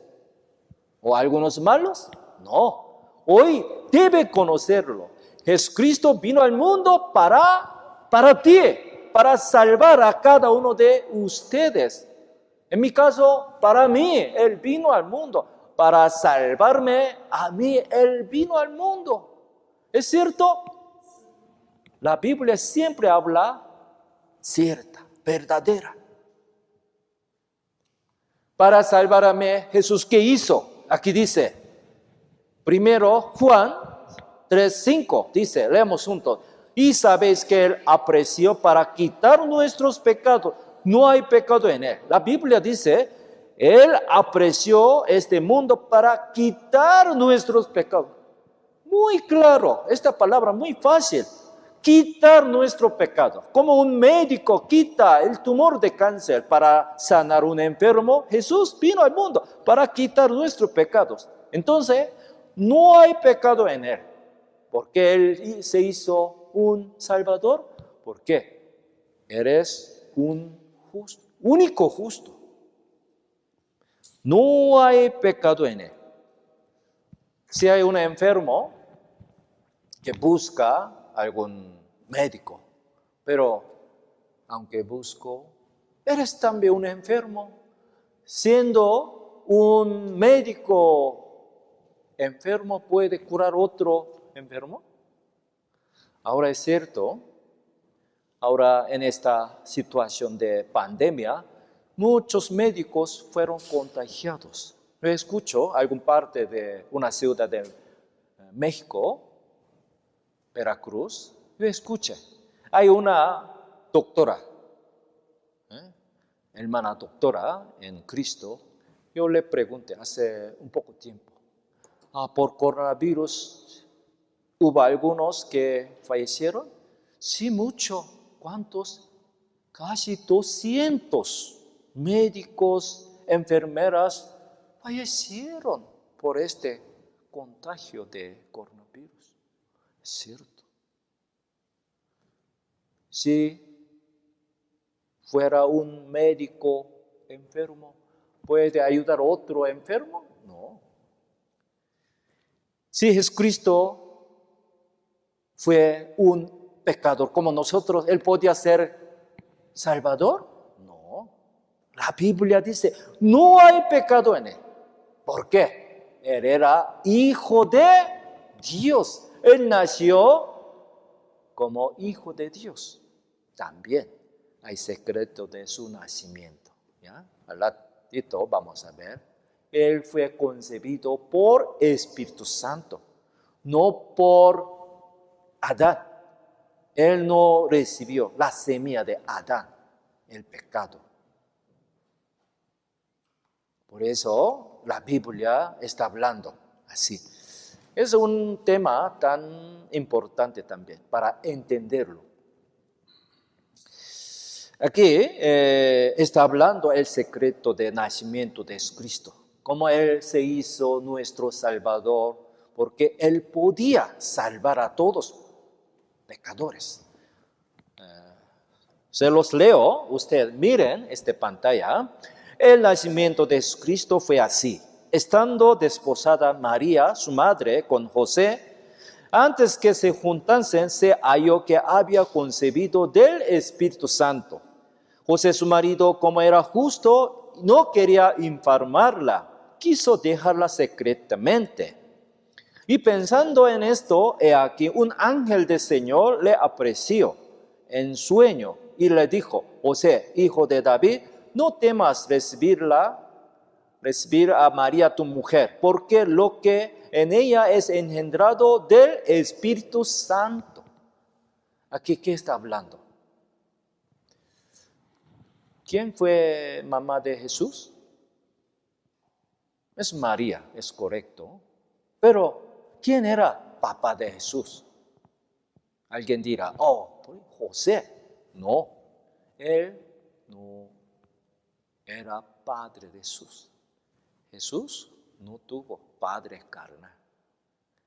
¿O algunos malos? No. Hoy debe conocerlo. Jesucristo vino al mundo para ti, para salvar a cada uno de ustedes. En mi caso, para mí, Él vino al mundo. Para salvarme a mí, Él vino al mundo. ¿Es cierto? La Biblia siempre habla cierta, verdadera. Para salvarme, Jesús, ¿qué hizo? Aquí dice, primero Juan 3:5, dice, leemos juntos. Y sabéis que Él apreció para quitar nuestros pecados. No hay pecado en Él. La Biblia dice, Él apreció este mundo para quitar nuestros pecados. Muy claro, esta palabra muy fácil. Quitar nuestro pecado. Como un médico quita el tumor de cáncer para sanar a un enfermo, Jesús vino al mundo para quitar nuestros pecados. Entonces, no hay pecado en Él, porque Él se hizo un Salvador. ¿Por qué? Eres un justo, único justo. No hay pecado en Él. Si hay un enfermo que busca algún médico, pero aunque busco, eres también un enfermo. Siendo un médico enfermo, ¿puede curar otro enfermo? Ahora es cierto, ahora en esta situación de pandemia, muchos médicos fueron contagiados. Yo escucho algún parte de una ciudad de México, Veracruz, yo escuché, hay una doctora, hermana doctora en Cristo. Yo le pregunté hace un poco tiempo, por coronavirus, ¿hubo algunos que fallecieron? Sí, mucho. ¿Cuántos? Casi 200 médicos, enfermeras fallecieron por este contagio de coronavirus. Es cierto. Si fuera un médico enfermo, ¿puede ayudar a otro enfermo? No. Si Jesucristo fue un pecador como nosotros, ¿Él podía ser Salvador? No. La Biblia dice, no hay pecado en Él. ¿Por qué? Él era hijo de Dios. Él nació como hijo de Dios. También hay secreto de su nacimiento. ¿Ya? Al ratito vamos a ver. Él fue concebido por Espíritu Santo, no por Adán. Él no recibió la semilla de Adán, el pecado. Por eso la Biblia está hablando así. Es un tema tan importante también para entenderlo. Aquí está hablando el secreto del nacimiento de Cristo, cómo Él se hizo nuestro Salvador, porque Él podía salvar a todos pecadores. Se los leo, ustedes miren esta pantalla. El nacimiento de Cristo fue así. Estando desposada María, su madre, con José, antes que se juntasen, se halló que había concebido del Espíritu Santo. José, su marido, como era justo, no quería infamarla, quiso dejarla secretamente. Y pensando en esto, he aquí un ángel del Señor le apareció en sueño y le dijo: José, hijo de David, no temas recibir a María tu mujer, porque lo que en ella es engendrado del Espíritu Santo. Aquí, ¿qué está hablando? ¿Quién fue mamá de Jesús? Es María, es correcto. Pero, ¿quién era papá de Jesús? Alguien dirá, José. No, él no era padre de Jesús. Jesús no tuvo padre carnal.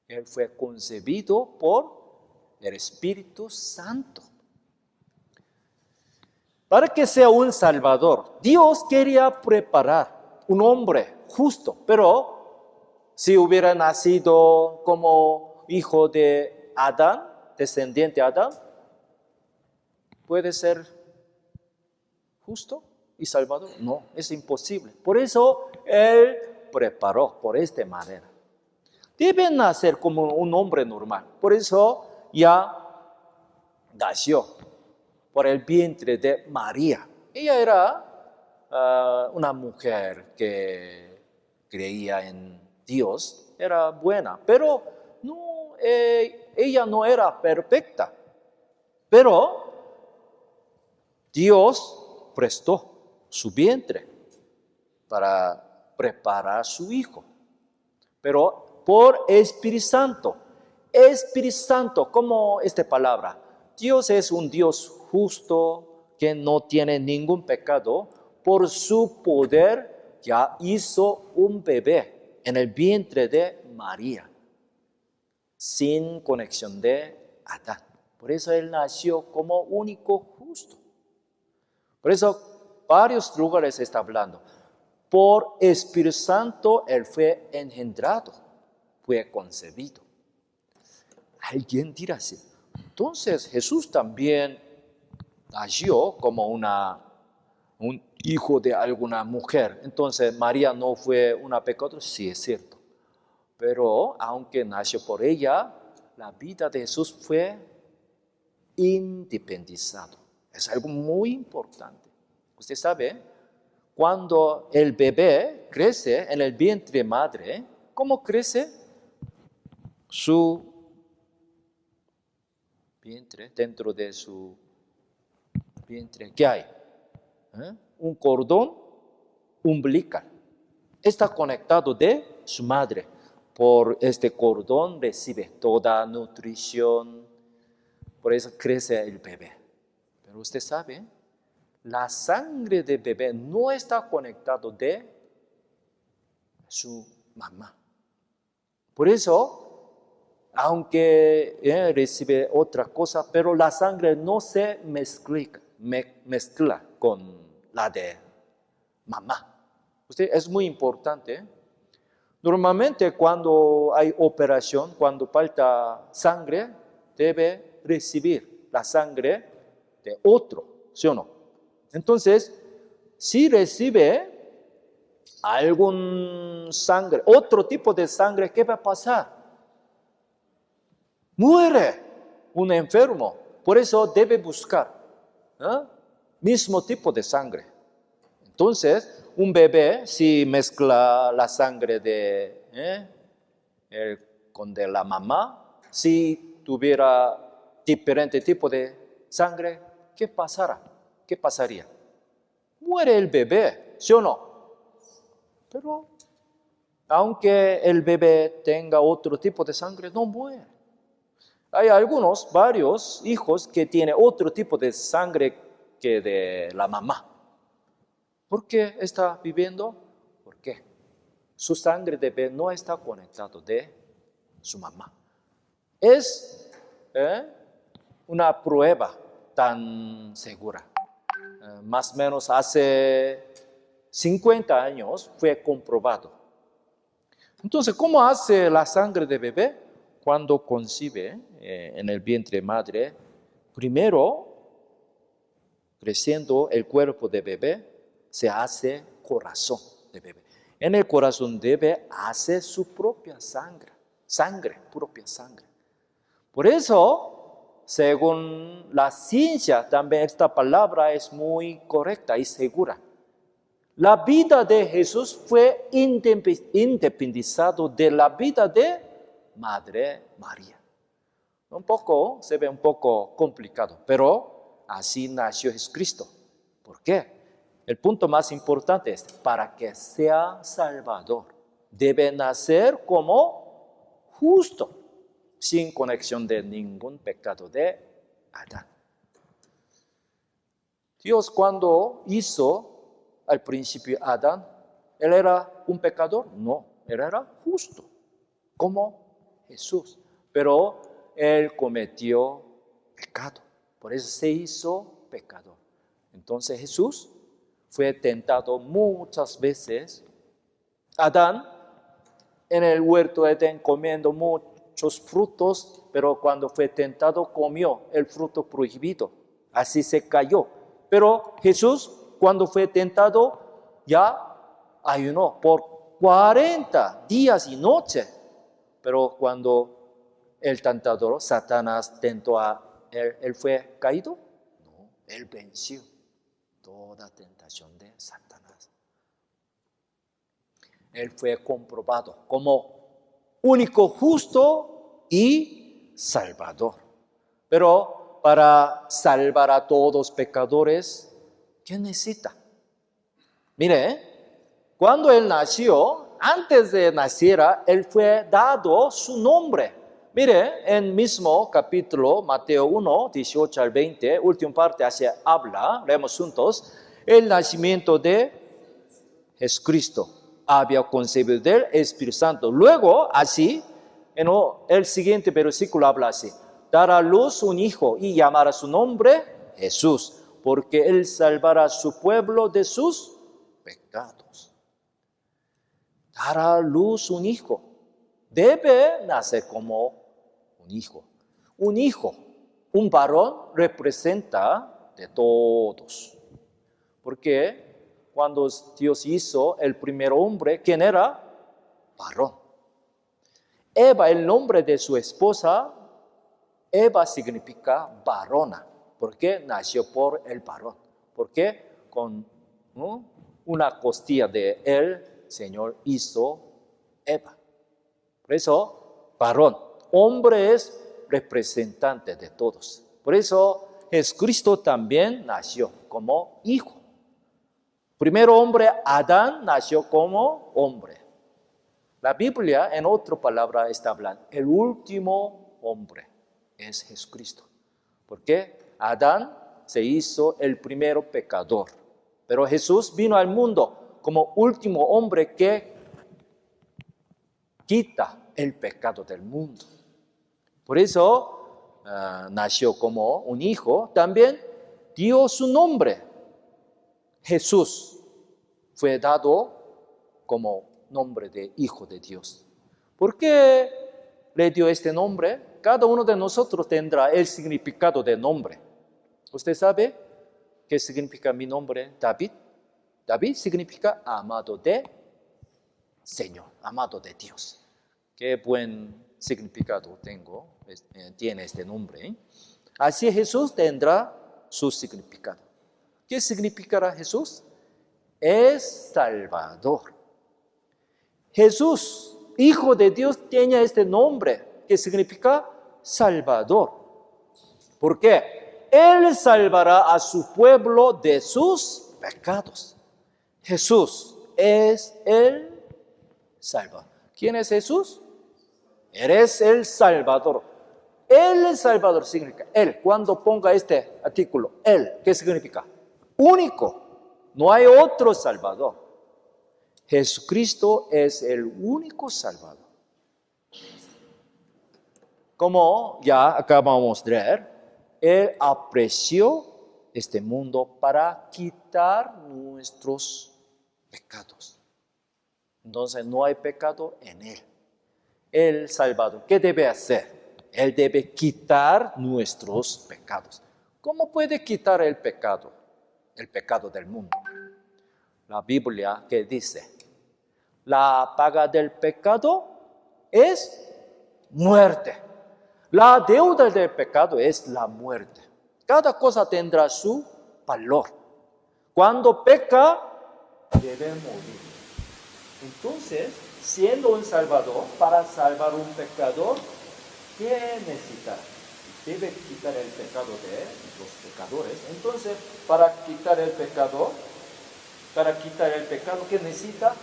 Él fue concebido por el Espíritu Santo. Para que sea un Salvador, Dios quería preparar un hombre justo, pero si hubiera nacido como hijo de Adán, descendiente de Adán, ¿puede ser justo y salvador? No, es imposible. Por eso Él preparó por esta manera. Debe nacer como un hombre normal. Por eso ya nació por el vientre de María. Ella era una mujer que creía en Dios, era buena, pero no, ella no era perfecta. Pero Dios prestó su vientre para preparar a su hijo. Pero por Espíritu Santo, Espíritu Santo, como esta palabra. Dios es un Dios justo que no tiene ningún pecado. Por su poder ya hizo un bebé en el vientre de María, sin conexión de Adán. Por eso Él nació como único justo. Por eso varios lugares está hablando. Por Espíritu Santo Él fue engendrado, fue concebido. Alguien dirá así. Entonces Jesús también nació como un hijo de alguna mujer. Entonces María no fue una pecadora, sí es cierto. Pero aunque nació por ella, la vida de Jesús fue independizado. Es algo muy importante. Usted sabe, cuando el bebé crece en el vientre de madre, ¿cómo crece? Su vientre, dentro de su vientre, ¿qué hay? Un cordón umbilical. Está conectado de su madre. Por este cordón recibe toda nutrición. Por eso crece el bebé. Pero usted sabe, la sangre del bebé no está conectado de su mamá. Por eso, aunque recibe otra cosa, pero la sangre no se mezcla con la de mamá. Es muy importante. Normalmente cuando hay operación, cuando falta sangre, debe recibir la sangre de otro, ¿sí o no? Entonces, si recibe algún sangre, otro tipo de sangre, ¿qué va a pasar? Muere un enfermo. Por eso debe buscar mismo tipo de sangre. Entonces, un bebé, si mezcla la sangre con de la mamá, si tuviera diferente tipo de sangre, ¿qué pasará? ¿Qué pasaría? Muere el bebé, ¿sí o no? Pero, aunque el bebé tenga otro tipo de sangre, no muere. Hay varios hijos que tienen otro tipo de sangre que de la mamá. ¿Por qué está viviendo? Porque su sangre de bebé no está conectado de su mamá. Es una prueba tan segura. Más o menos hace 50 años fue comprobado. Entonces, ¿cómo hace la sangre de bebé? Cuando concibe en el vientre madre, primero, creciendo el cuerpo de bebé, se hace corazón de bebé. En el corazón de bebé hace su propia propia sangre. Por eso, según la ciencia, también esta palabra es muy correcta y segura. La vida de Jesús fue independizado de la vida de Madre María. Se ve un poco complicado, pero así nació Jesucristo. ¿Por qué? El punto más importante es, para que sea Salvador, debe nacer como justo, sin conexión de ningún pecado de Adán. Dios cuando hizo al principio a Adán, ¿él era un pecador? No, él era justo, como Jesús. Pero él cometió pecado, por eso se hizo pecador. Entonces Jesús fue tentado muchas veces. Adán en el huerto de Edén comiendo muchos frutos, pero cuando fue tentado comió el fruto prohibido, así se cayó. Pero Jesús cuando fue tentado ya ayunó por 40 días y noches. Pero cuando el tentador, Satanás, tentó a él fue caído. No, él venció toda tentación de Satanás. Él fue comprobado como único justo y salvador. Pero para salvar a todos pecadores, ¿qué necesita? Mire, cuando él nació, antes de nacer, él fue dado su nombre. Mire, en mismo capítulo, Mateo 1, 18 al 20, última parte habla, leemos juntos, el nacimiento de Jesucristo. Había concebido del Espíritu Santo. Luego, así, en el siguiente versículo habla así, dará a luz un hijo y llamará su nombre Jesús, porque él salvará a su pueblo de sus pecados. Dará a luz un hijo. Debe nacer como un hijo. Un hijo, un varón representa de todos. Porque cuando Dios hizo el primer hombre, ¿quién era? Varón. Eva, el nombre de su esposa, Eva significa varona, porque nació por el varón. Porque con una costilla de él, Señor hizo Eva. Por eso, varón, hombre es representante de todos. Por eso, Jesucristo también nació como hijo. Primero hombre, Adán, nació como hombre. La Biblia, en otra palabra, está hablando, el último hombre es Jesucristo. Porque Adán se hizo el primero pecador. Pero Jesús vino al mundo como último hombre que quita el pecado del mundo. Por eso nació como un hijo. También dio su nombre. Jesús fue dado como nombre de Hijo de Dios. ¿Por qué le dio este nombre? Cada uno de nosotros tendrá el significado de nombre. ¿Usted sabe qué significa mi nombre, David? David significa amado de Señor, amado de Dios. Qué buen significado tiene este nombre. Así Jesús tendrá su significado. ¿Qué significará Jesús? Es Salvador. Jesús, Hijo de Dios, tiene este nombre que significa Salvador. ¿Por qué? Él salvará a su pueblo de sus pecados. Jesús es el Salvador. ¿Quién es Jesús? Eres el Salvador. El Salvador significa Él. Cuando ponga este artículo, Él, ¿qué significa? Único. No hay otro Salvador. Jesucristo es el único Salvador. Como ya acabamos de leer, Él apreció este mundo para quitar nuestros pecados. Entonces no hay pecado en Él. El Salvador, ¿qué debe hacer? Él debe quitar nuestros pecados. ¿Cómo puede quitar el pecado? El pecado del mundo. La Biblia que dice, la paga del pecado es muerte. La deuda del pecado es la muerte. Cada cosa tendrá su valor. Cuando peca, debe morir. Entonces, siendo un salvador, para salvar un pecador, ¿qué necesita? Debe quitar el pecado de los pecadores. Entonces, para quitar el pecado, ¿qué necesita?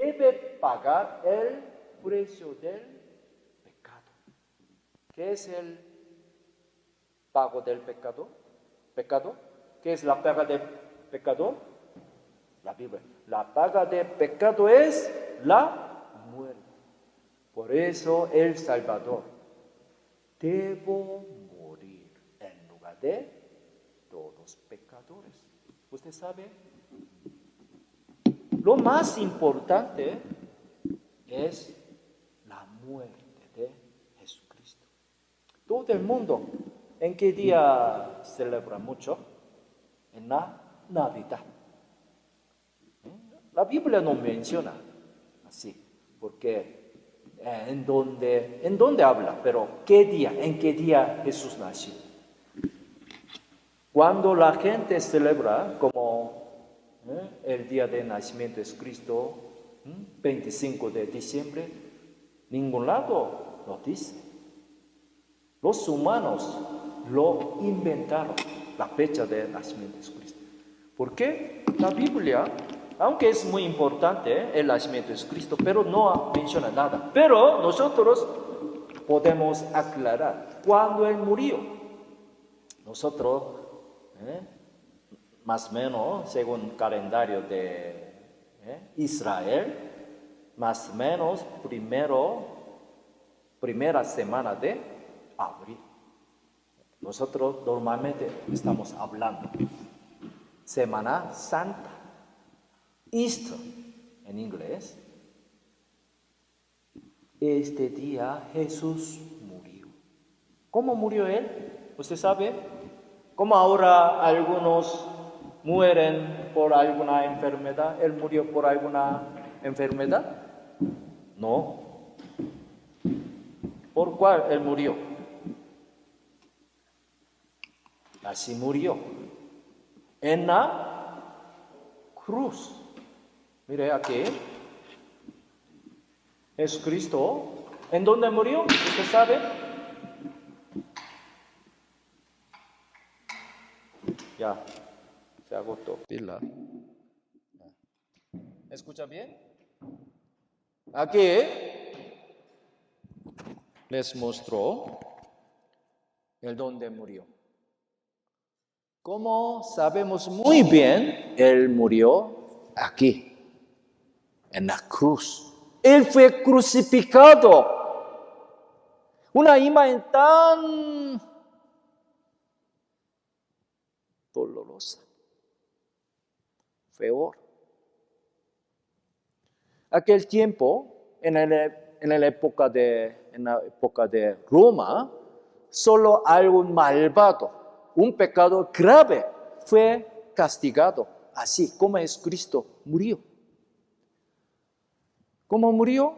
Debe pagar el precio del pecado. ¿Qué es el pago del pecado? ¿Qué es la paga del pecado? La Biblia. La paga del pecado es la muerte. Por eso el Salvador debo morir en lugar de todos los pecadores. ¿Usted sabe? Lo más importante es la muerte de Jesucristo. Todo el mundo, ¿en qué día celebra mucho? En la Navidad. La Biblia no menciona así, porque ¿en dónde habla? Pero ¿qué día? ¿En qué día Jesús nació? Cuando la gente celebra como el día de nacimiento de Cristo, 25 de diciembre, ningún lado lo dice. Los humanos lo inventaron, la fecha de nacimiento de Cristo. ¿Por qué? La Biblia, aunque es muy importante el nacimiento de Cristo, pero no menciona nada. Pero nosotros podemos aclarar cuándo Él murió. Nosotros, más o menos, según el calendario de Israel, más o menos primera semana de abril. Nosotros normalmente estamos hablando Semana Santa, Easter en inglés. Este día Jesús murió. ¿Cómo murió Él? ¿Usted sabe? ¿Cómo ahora algunos mueren por alguna enfermedad? ¿Él murió por alguna enfermedad? No. ¿Por cuál Él murió? Así murió. En la cruz. Mire aquí. Jesucristo. ¿En dónde murió? ¿Usted sabe? Ya. Se agotó. Pila. ¿Escucha bien? Aquí les mostró el dónde murió. Como sabemos muy bien, Él murió aquí, en la cruz. Él fue crucificado. Una imagen tan dolorosa. Peor. Aquel tiempo, en la época de Roma, solo algún malvado, un pecado grave, fue castigado, así como Jesucristo murió. ¿Cómo murió?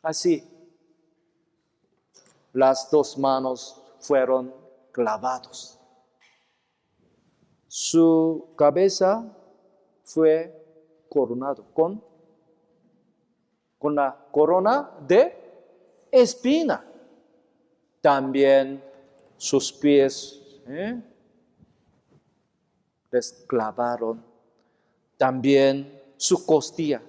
Así. Las dos manos fueron clavados. Su cabeza fue coronado con la corona de espina. También sus pies les clavaron. También su costilla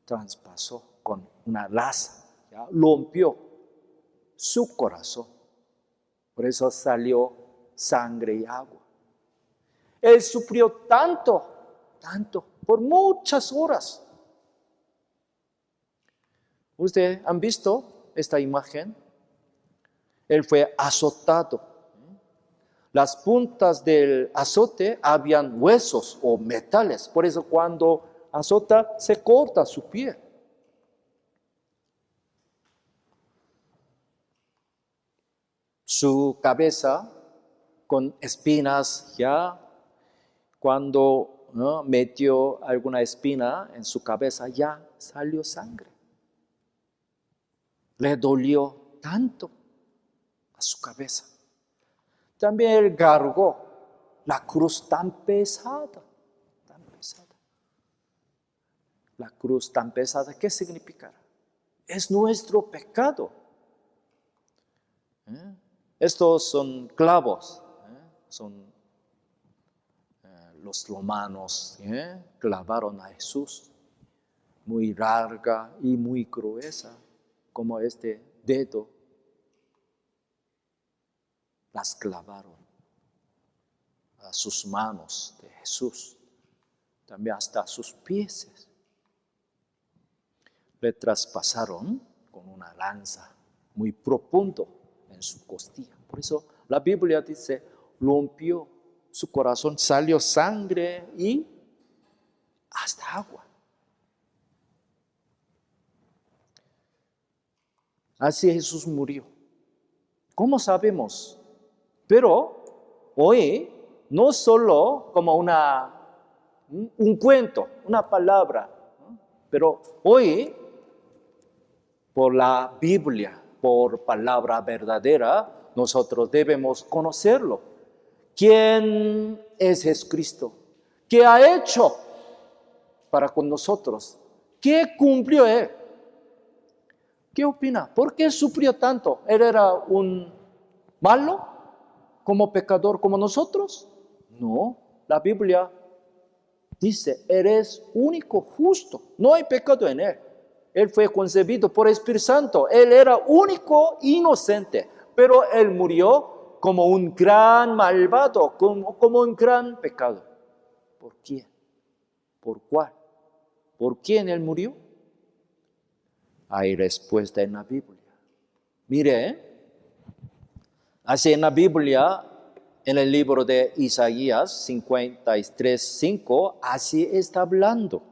traspasó con una lanza. Rompió su corazón. Por eso salió sangre y agua. Él sufrió tanto, por muchas horas. ¿Ustedes han visto esta imagen? Él fue azotado. Las puntas del azote habían huesos o metales. Por eso cuando azota se corta su piel. Su cabeza con espinas ya. Cuando metió alguna espina en su cabeza, ya salió sangre. Le dolió tanto a su cabeza. También él cargó la cruz tan pesada. La cruz tan pesada, ¿qué significa? Es nuestro pecado. Estos son clavos, son los romanos clavaron a Jesús, muy larga y muy gruesa, como este dedo, las clavaron a sus manos de Jesús, también hasta sus pies. Le traspasaron con una lanza muy profundo en su costilla. Por eso la Biblia dice, rompió su corazón, salió sangre y hasta agua. Así Jesús murió. ¿Cómo sabemos? Pero hoy no solo como un cuento, una palabra, pero hoy por la Biblia, por palabra verdadera, nosotros debemos conocerlo. ¿Quién es Jesucristo? ¿Qué ha hecho para con nosotros? ¿Qué cumplió Él? ¿Qué opina? ¿Por qué sufrió tanto? ¿Él era un malo? ¿Como pecador como nosotros? No, la Biblia dice, Él es único, justo. No hay pecado en Él. Él fue concebido por el Espíritu Santo. Él era único, inocente, pero Él murió como un gran malvado, como un gran pecado. ¿Por quién? ¿Por cuál? ¿Por quién Él murió? Hay respuesta en la Biblia. Mire, así en la Biblia, en el libro de Isaías 53:5, así está hablando.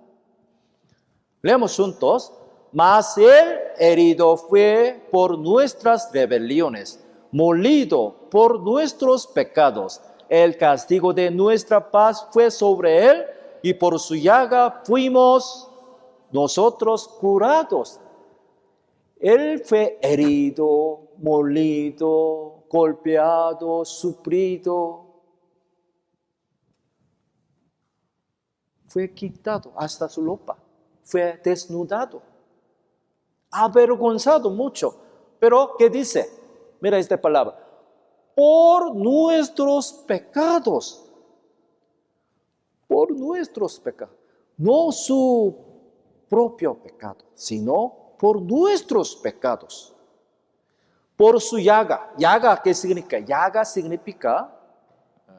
Leemos juntos. Mas Él herido fue por nuestras rebeliones, molido por nuestros pecados. El castigo de nuestra paz fue sobre Él, y por su llaga fuimos nosotros curados. Él fue herido, molido, golpeado, sufrido. Fue quitado hasta su ropa. Fue desnudado. Avergonzado mucho. Pero, ¿qué dice? Mira esta palabra. Por nuestros pecados. Por nuestros pecados. No su propio pecado, sino por nuestros pecados. Por su llaga. ¿Llaga qué significa? Llaga significa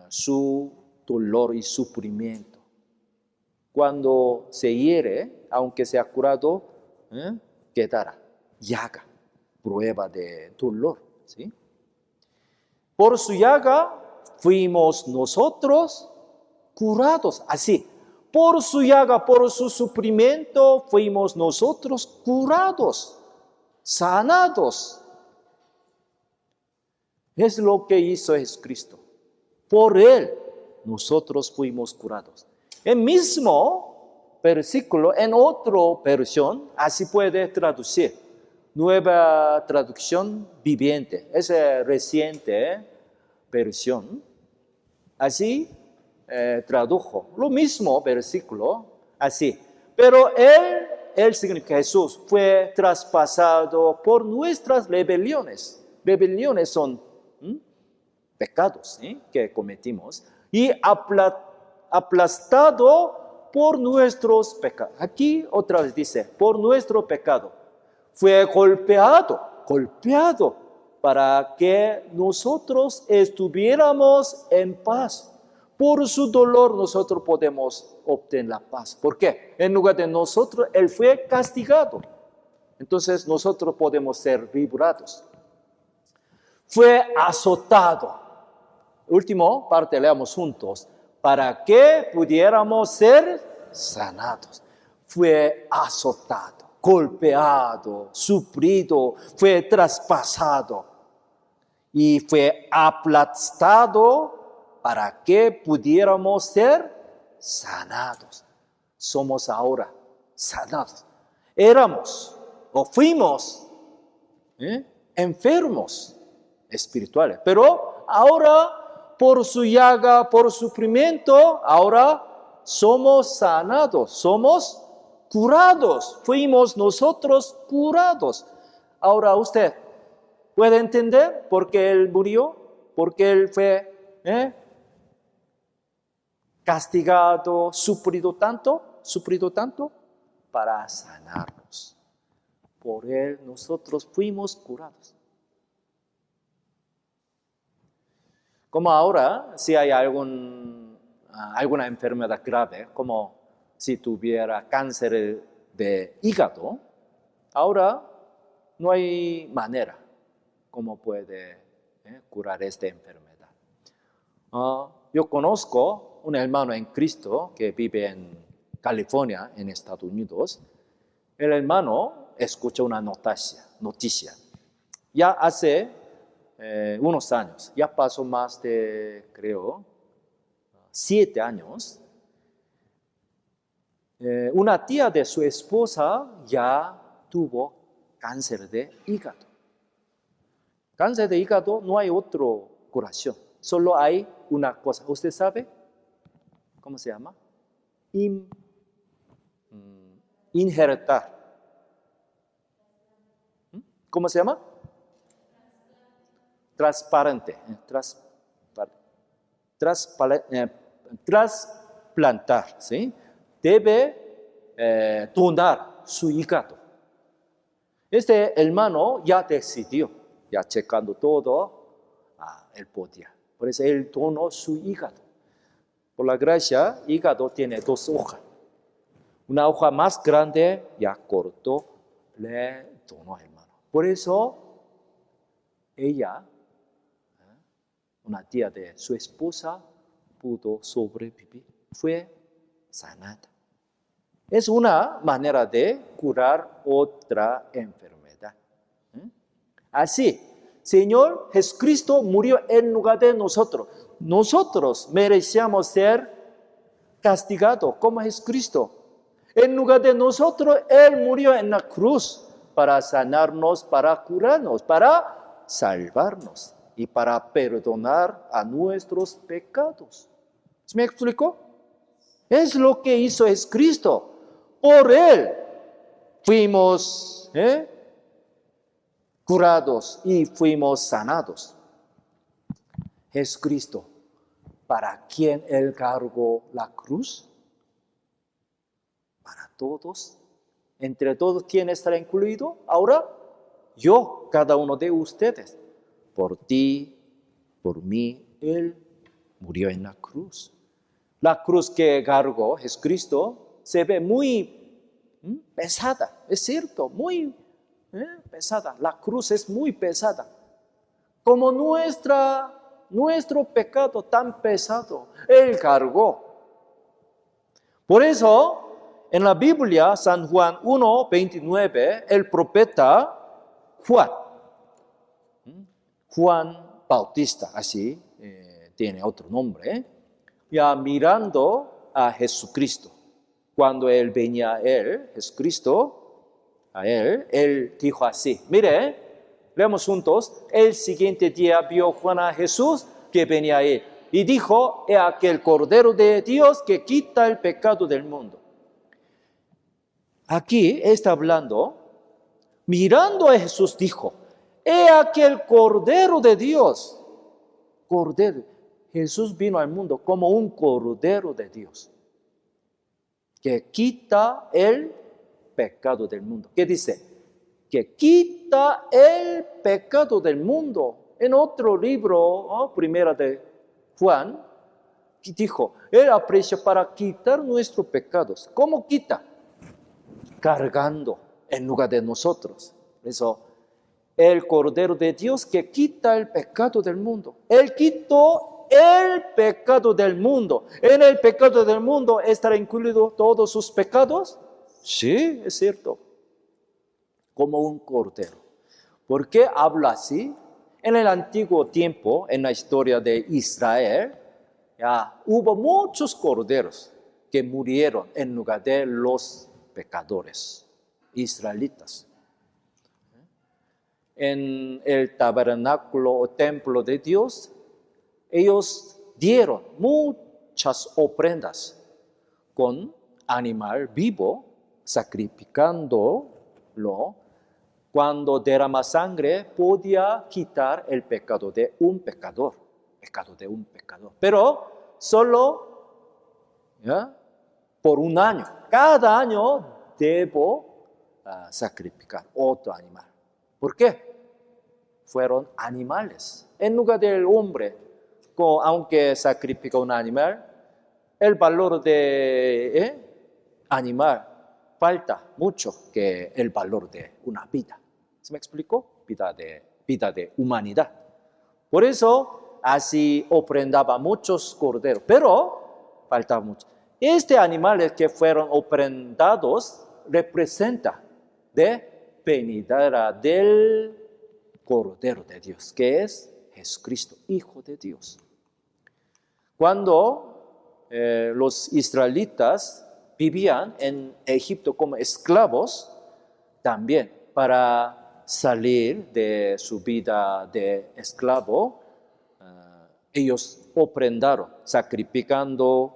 su dolor y sufrimiento. Cuando se hiere, aunque sea curado, quedará llaga, prueba de dolor. ¿Sí? Por su llaga fuimos nosotros curados. Así, por su llaga, por su sufrimiento, fuimos nosotros curados, sanados. Es lo que hizo Jesucristo. Por Él, nosotros fuimos curados. El mismo versículo, en otra versión, así puede traducir. Nueva traducción viviente. Esa reciente versión. Así tradujo lo mismo versículo, así. Pero Él significa Jesús, fue traspasado por nuestras rebeliones. Rebeliones son pecados que cometimos. Y aplastado por nuestros pecados. Aquí otra vez dice, por nuestro pecado. Fue golpeado para que nosotros estuviéramos en paz. Por su dolor nosotros podemos obtener la paz. ¿Por qué? En lugar de nosotros, Él fue castigado. Entonces nosotros podemos ser liberados. Fue azotado. Último parte, leamos juntos. Para que pudiéramos ser sanados. Fue azotado, golpeado, sufrido, fue traspasado y fue aplastado para que pudiéramos ser sanados. Somos ahora sanados. Éramos o fuimos enfermos espirituales, pero ahora por su llaga, por su sufrimiento, ahora somos sanados, somos curados, fuimos nosotros curados. Ahora usted puede entender por qué Él murió, por qué Él fue castigado, sufrido tanto, para sanarnos. Por Él nosotros fuimos curados. Como ahora, si hay alguna enfermedad grave, como si tuviera cáncer de hígado, ahora no hay manera como puede curar esta enfermedad. Yo conozco un hermano en Cristo que vive en California, en Estados Unidos. El hermano escucha una noticia. Ya hace unos años, ya pasó más de, creo, 7 años, una tía de su esposa ya tuvo cáncer de hígado. Cáncer de hígado no hay otra curación, solo hay una cosa. ¿Usted sabe cómo se llama? Injertar. ¿Cómo se llama? Trasplantar, ¿sí? Debe donar su hígado Este hermano ya decidió, ya checando todo, él podía. Por eso él donó su hígado. Por la gracia, hígado tiene 2 hojas. Una hoja más grande ya cortó, le donó al hermano. Por eso ella, una tía de su esposa, pudo sobrevivir. Fue sanada. Es una manera de curar otra enfermedad. Así, Señor Jesucristo murió en lugar de nosotros. Nosotros merecíamos ser castigados como Jesucristo. En lugar de nosotros, Él murió en la cruz para sanarnos, para curarnos, para salvarnos y para perdonar a nuestros pecados. ¿Se me explicó? Es lo que hizo Jesucristo. Por Él fuimos curados y fuimos sanados. Jesucristo, ¿para quién Él cargó la cruz? Para todos. Entre todos, ¿quién estará incluido? Ahora, yo, cada uno de ustedes. Por ti, por mí, Él murió en la cruz. La cruz que cargó Jesucristo se ve muy pesada, es cierto, muy pesada. La cruz es muy pesada. Como nuestro pecado tan pesado, Él cargó. Por eso, en la Biblia, San Juan 1:29, el profeta Juan Bautista, así tiene otro nombre, ya mirando a Jesucristo. Cuando Él venía Jesucristo, Él dijo así, mire, leamos juntos, el siguiente día vio Juan a Jesús que venía a Él y dijo, he aquí el Cordero de Dios que quita el pecado del mundo. Aquí está hablando, mirando a Jesús dijo, he aquí el Cordero de Dios. Cordero. Jesús vino al mundo como un Cordero de Dios que quita el pecado del mundo. ¿Qué dice? Que quita el pecado del mundo. En otro libro, primera de Juan, dijo, Él aprecia para quitar nuestros pecados. ¿Cómo quita? Cargando en lugar de nosotros. Eso, el Cordero de Dios que quita el pecado del mundo. Él quitó el pecado del mundo. ¿En el pecado del mundo estará incluido todos sus pecados? Sí, es cierto. Como un cordero. ¿Por qué habla así? En el antiguo tiempo, en la historia de Israel, ya hubo muchos corderos que murieron en lugar de los pecadores israelitas. En el tabernáculo o templo de Dios, ellos dieron muchas ofrendas con animal vivo, sacrificándolo. Cuando derrama sangre, podía quitar el pecado de un pecador. Pero solo por un año. Cada año debo sacrificar otro animal. ¿Por qué? Fueron animales. En lugar del hombre, aunque sacrifica un animal, el valor de animal falta mucho que el valor de una vida. ¿Se me explicó? Vida de humanidad. Por eso, así ofrendaba muchos corderos, pero faltaba mucho. Animales que fueron ofrendados representa de venidera del Cordero de Dios, que es Jesucristo, Hijo de Dios. Cuando los israelitas vivían en Egipto como esclavos, también para salir de su vida de esclavo, ellos ofrendaron, sacrificando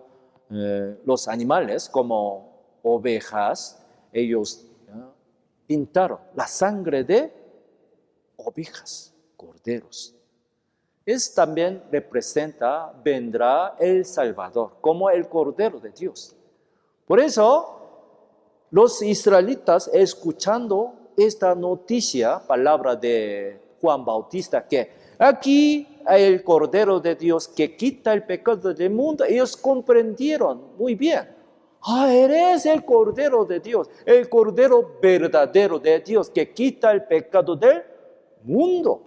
los animales como ovejas. Ellos pintaron la sangre de ovejas, corderos. También representa, vendrá el Salvador, como el Cordero de Dios. Por eso, los israelitas, escuchando esta noticia, palabra de Juan Bautista, que aquí hay el Cordero de Dios que quita el pecado del mundo, ellos comprendieron muy bien. Eres el Cordero de Dios, el Cordero verdadero de Dios que quita el pecado del mundo.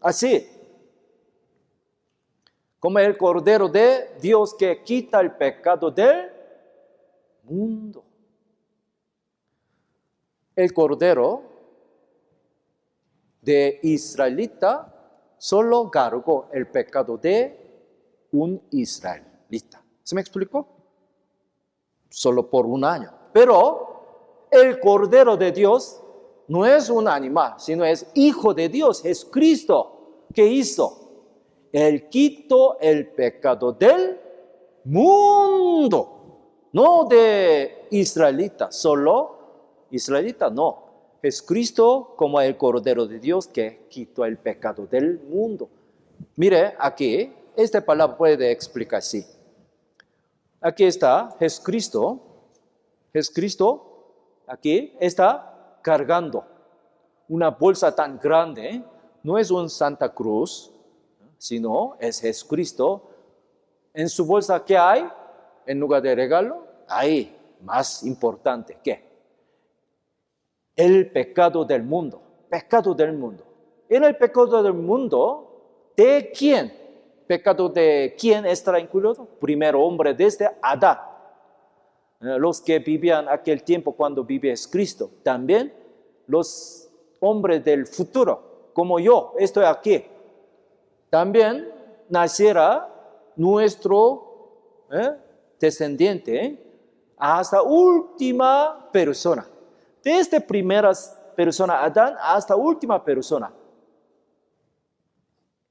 Así, como el Cordero de Dios que quita el pecado del mundo. El Cordero de israelita solo cargó el pecado de un israelita. ¿Se me explicó? Solo por un año. Pero el Cordero de Dios no es un animal, sino es Hijo de Dios, es Cristo. ¿Qué hizo? Él quitó el pecado del mundo, no de israelita, solo israelita no. Es Cristo como el Cordero de Dios que quitó el pecado del mundo. Mire aquí, esta palabra puede explicar así. Aquí está Jesucristo. Jesucristo aquí está cargando una bolsa tan grande. No es un Santa Cruz, sino es Jesucristo. En su bolsa, ¿qué hay? En lugar de regalo, hay más importante que el pecado del mundo. Pecado del mundo. ¿Era el pecado del mundo de quién? ¿Pecado de quién estará incluido? Primero hombre desde Adán. Los que vivían aquel tiempo cuando vivía Cristo. También los hombres del futuro, como yo, estoy aquí. También nacerá nuestro descendiente hasta última persona. Desde primera persona Adán hasta última persona.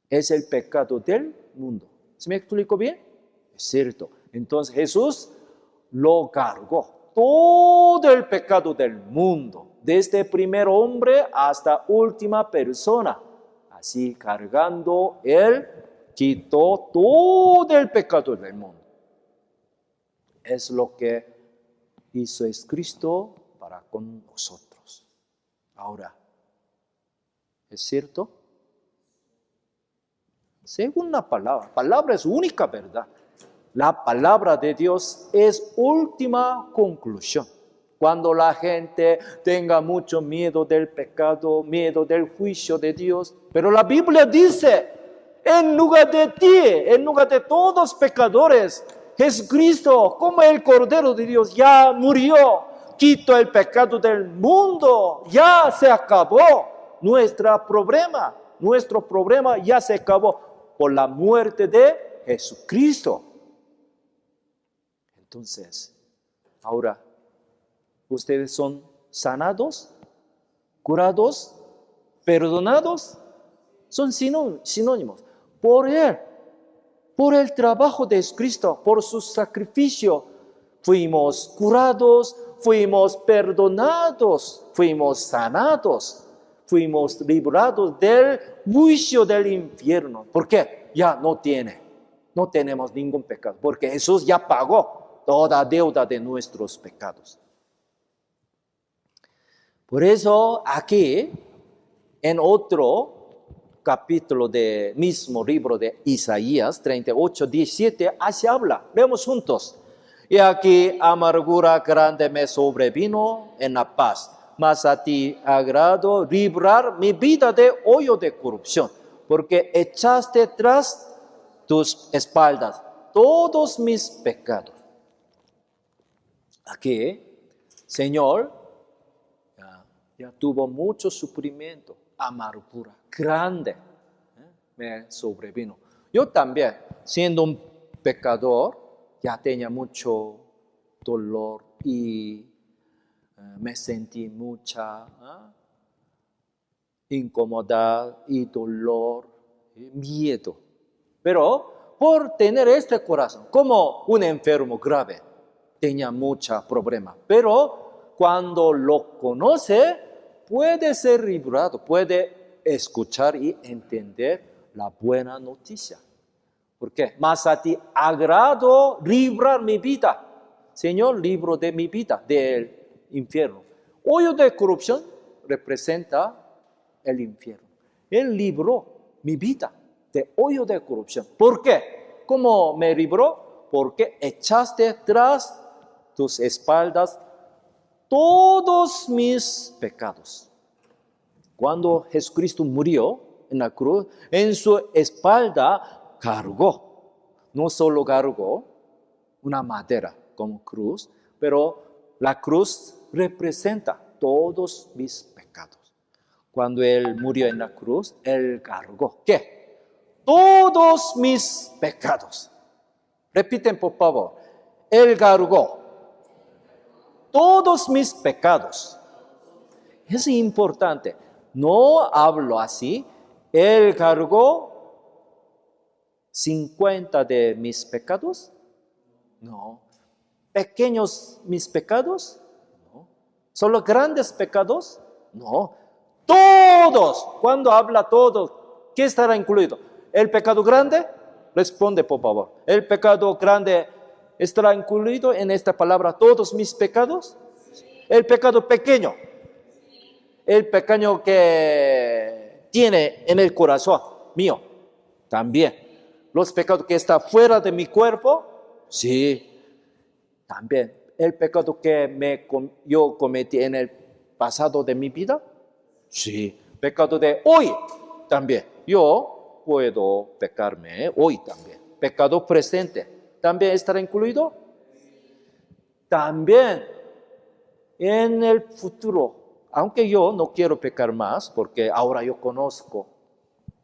Es el pecado del mundo. ¿Se me explico bien? Es cierto. Entonces Jesús lo cargó. Todo el pecado del mundo. Desde primer hombre hasta última persona. Así cargando, Él quitó todo el pecado del mundo. Es lo que hizo Cristo para con nosotros. Ahora, ¿es cierto? Según la palabra es única verdad. La palabra de Dios es última conclusión. Cuando la gente tenga mucho miedo del pecado, miedo del juicio de Dios, pero la Biblia dice, en lugar de ti, en lugar de todos los pecadores, Jesucristo, como el Cordero de Dios, ya murió, quitó el pecado del mundo, ya se acabó nuestro problema ya se acabó por la muerte de Jesucristo. Entonces, ahora, ¿ustedes son sanados, curados, perdonados? Son sinónimos. Por Él, por el trabajo de Cristo, por su sacrificio, fuimos curados, fuimos perdonados, fuimos sanados, fuimos librados del juicio del infierno. ¿Por qué? Ya no tenemos ningún pecado, porque Jesús ya pagó toda deuda de nuestros pecados. Por eso aquí, en otro capítulo del mismo libro de Isaías 38, 17, así habla. Veamos juntos. Y aquí amargura grande me sobrevino en la paz, mas a ti agrado librar mi vida de hoyo de corrupción, porque echaste tras tus espaldas todos mis pecados. Aquí, Señor, ya tuvo mucho sufrimiento, amargura grande, me sobrevino. Yo también, siendo un pecador, ya tenía mucho dolor y me sentí mucha incomodidad y dolor, miedo. Pero por tener este corazón, como un enfermo grave, tenía mucho problema. Pero cuando lo conoce, puede ser librado, puede escuchar y entender la buena noticia. ¿Por qué? Mas a ti agrado librar mi vida. Señor, libro de mi vida del infierno. Hoyo de corrupción, representa el infierno. Él libró mi vida de hoyo de corrupción. ¿Por qué? ¿Cómo me libró? Porque echaste tras tus espaldas todos mis pecados. Cuando Jesucristo murió en la cruz, en su espalda cargó. No solo cargó una madera como cruz, pero la cruz representa todos mis pecados. Cuando Él murió en la cruz, Él cargó. ¿Qué? Todos mis pecados. Repiten, por favor. Él cargó todos mis pecados. Es importante. No hablo así. Él cargó 50 de mis pecados. No. ¿Pequeños mis pecados? No. ¿Solo grandes pecados? No. Todos. Cuando habla todos, ¿qué estará incluido? ¿El pecado grande? Responde, por favor. ¿El pecado grande estará incluido en esta palabra todos mis pecados? ¿El pecado pequeño? ¿El pequeño que tiene en el corazón mío? También. ¿Los pecados que están fuera de mi cuerpo? Sí. También. ¿El pecado que yo cometí en el pasado de mi vida? Sí. ¿Pecado de hoy? También. Yo puedo pecarme hoy también. ¿Pecado presente también estará incluido? También en el futuro, aunque yo no quiero pecar más, porque ahora yo conozco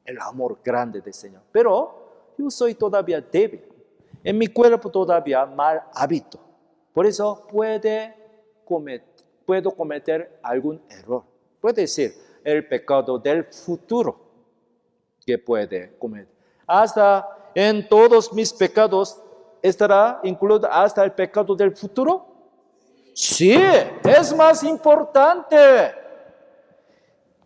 el amor grande del Señor, pero yo soy todavía débil. En mi cuerpo todavía mal hábito. Por eso puedo cometer algún error. Puede decir el pecado del futuro que puede cometer. Hasta en todos mis pecados estará incluido hasta el pecado del futuro. Sí, es más importante.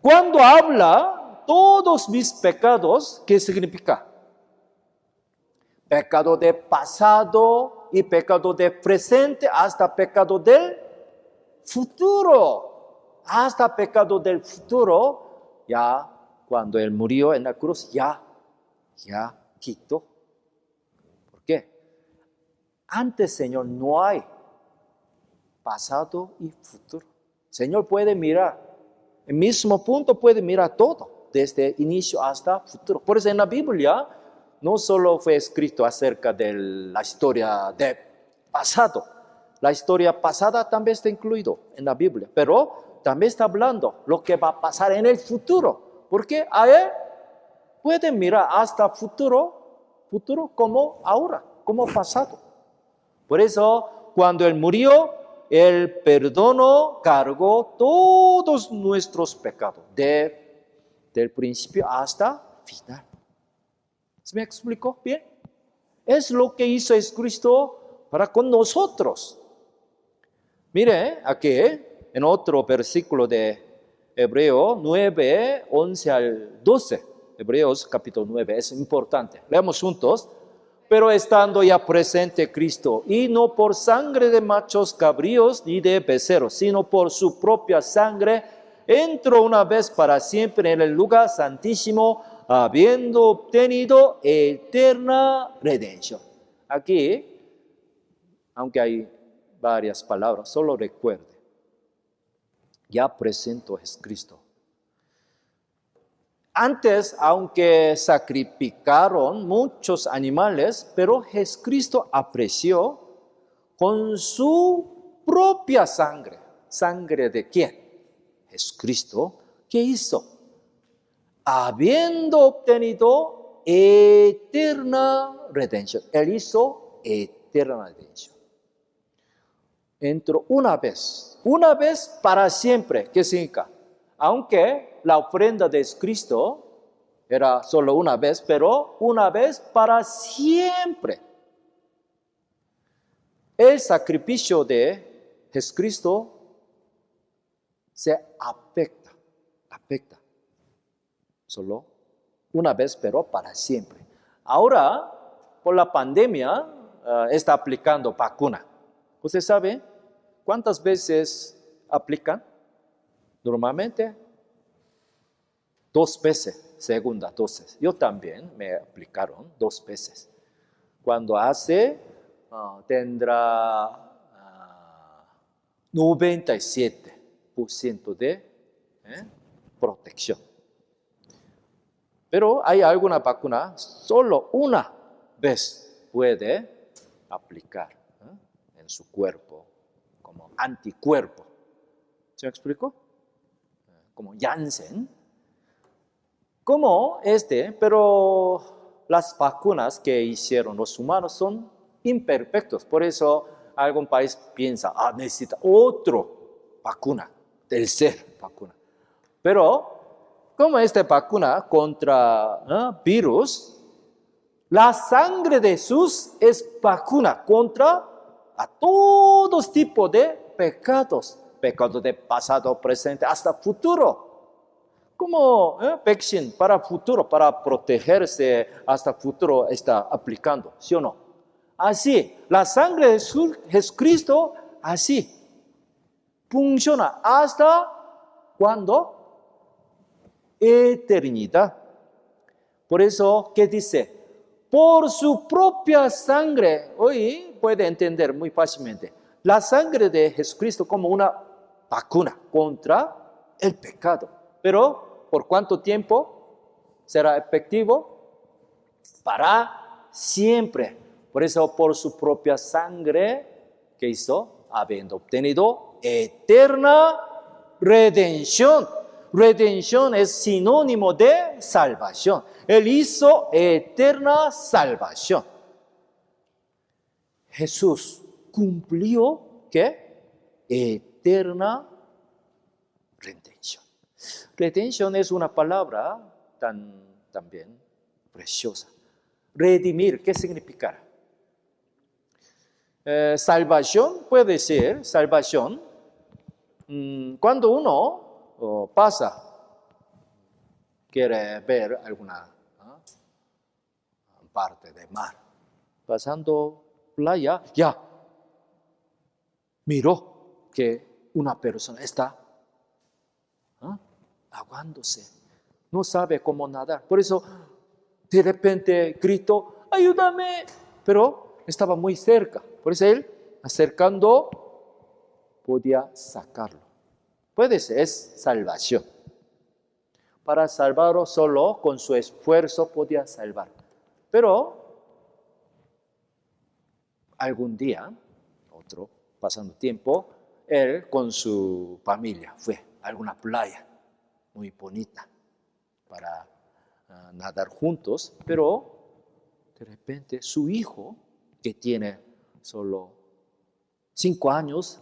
Cuando habla todos mis pecados, ¿qué significa? Pecado de pasado y pecado de presente hasta pecado del futuro. Hasta pecado del futuro, ya cuando Él murió en la cruz, ya quitó. ¿Por qué? Antes, Señor, no hay pasado y futuro. Señor puede mirar, el mismo punto puede mirar todo, desde inicio hasta futuro. Por eso en la Biblia no solo fue escrito acerca de la historia del pasado, la historia pasada también está incluido en la Biblia, pero también está hablando lo que va a pasar en el futuro, porque a Él puede mirar hasta futuro como ahora, como pasado. Por eso, cuando Él murió, Él perdonó, cargó todos nuestros pecados, del principio hasta final. ¿Se me explicó bien? Es lo que hizo Jesucristo para con nosotros. Mire, aquí, en otro versículo de Hebreos 9, 11 al 12. Hebreos capítulo 9, es importante. Leamos juntos. Pero estando ya presente Cristo, y no por sangre de machos cabríos ni de becerros, sino por su propia sangre, entró una vez para siempre en el lugar santísimo, habiendo obtenido eterna redención. Aquí, aunque hay varias palabras, solo recuerde, ya presentó es Cristo. Antes, aunque sacrificaron muchos animales, pero Jesucristo apreció con su propia sangre. ¿Sangre de quién? Jesucristo. ¿Qué hizo? Habiendo obtenido eterna redención. Él hizo eterna redención. Entró una vez para siempre. ¿Qué significa? Aunque la ofrenda de Cristo era solo una vez, pero una vez para siempre. El sacrificio de Jesucristo se afecta. Solo una vez, pero para siempre. Ahora, por la pandemia, está aplicando vacuna. ¿Usted sabe cuántas veces aplican? Normalmente 2 veces, segunda dosis. Yo también me aplicaron 2 veces. Cuando hace, tendrá 97% de protección. Pero hay alguna vacuna, solo una vez puede aplicar en su cuerpo como anticuerpo. ¿Se me explicó? Como Janssen. Como pero las vacunas que hicieron los humanos son imperfectos. Por eso algún país piensa, necesita otra vacuna, tercera vacuna. Pero como esta vacuna contra virus, la sangre de Jesús es vacuna contra a todos tipos de pecados. Pecados de pasado, presente, hasta futuro. Como vaccine para futuro, para protegerse hasta futuro está aplicando, ¿sí o no? Así, la sangre de Jesucristo, así, funciona hasta ¿cuándo? Eternidad. Por eso, ¿qué dice? Por su propia sangre, hoy puede entender muy fácilmente, la sangre de Jesucristo como una vacuna contra el pecado. Pero, ¿por cuánto tiempo será efectivo? Para siempre. Por eso, por su propia sangre, ¿qué hizo? Habiendo obtenido eterna redención. Redención es sinónimo de salvación. Él hizo eterna salvación. Jesús cumplió, ¿qué? Eterna redención. Redención es una palabra también preciosa. Redimir, ¿qué significa? Salvación puede ser, salvación, cuando uno pasa, quiere ver alguna parte del mar, pasando playa, ya, miró que una persona está ahogándose, no sabe cómo nadar, por eso de repente gritó, ayúdame, pero estaba muy cerca, por eso él acercando podía sacarlo. Puede ser, es salvación. Para salvarlo solo con su esfuerzo podía salvar. Pero algún día, pasando tiempo, él con su familia fue a alguna playa muy bonita para nadar juntos, pero de repente su hijo, que tiene solo 5 años,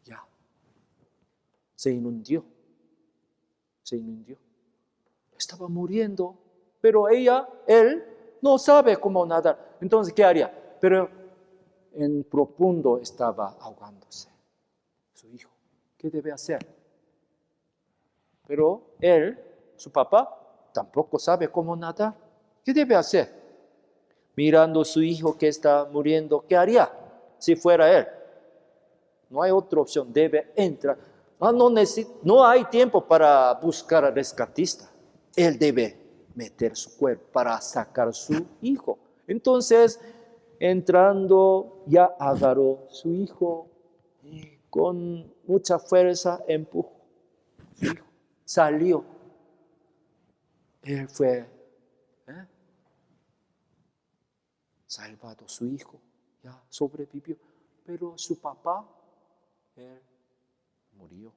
ya se inundió. Estaba muriendo, pero él no sabe cómo nadar. Entonces, ¿qué haría? Pero en profundo estaba ahogándose su hijo. ¿Qué debe hacer? Pero su papá, tampoco sabe cómo nadar. ¿Qué debe hacer? Mirando a su hijo que está muriendo, ¿qué haría si fuera él? No hay otra opción, debe entrar. No hay tiempo para buscar al rescatista. Él debe meter su cuerpo para sacar a su hijo. Entonces, entrando, ya agarró su hijo y con mucha fuerza empujó. Su hijo salió. Él fue salvado, su hijo ya sobrevivió. Pero su papá, él murió,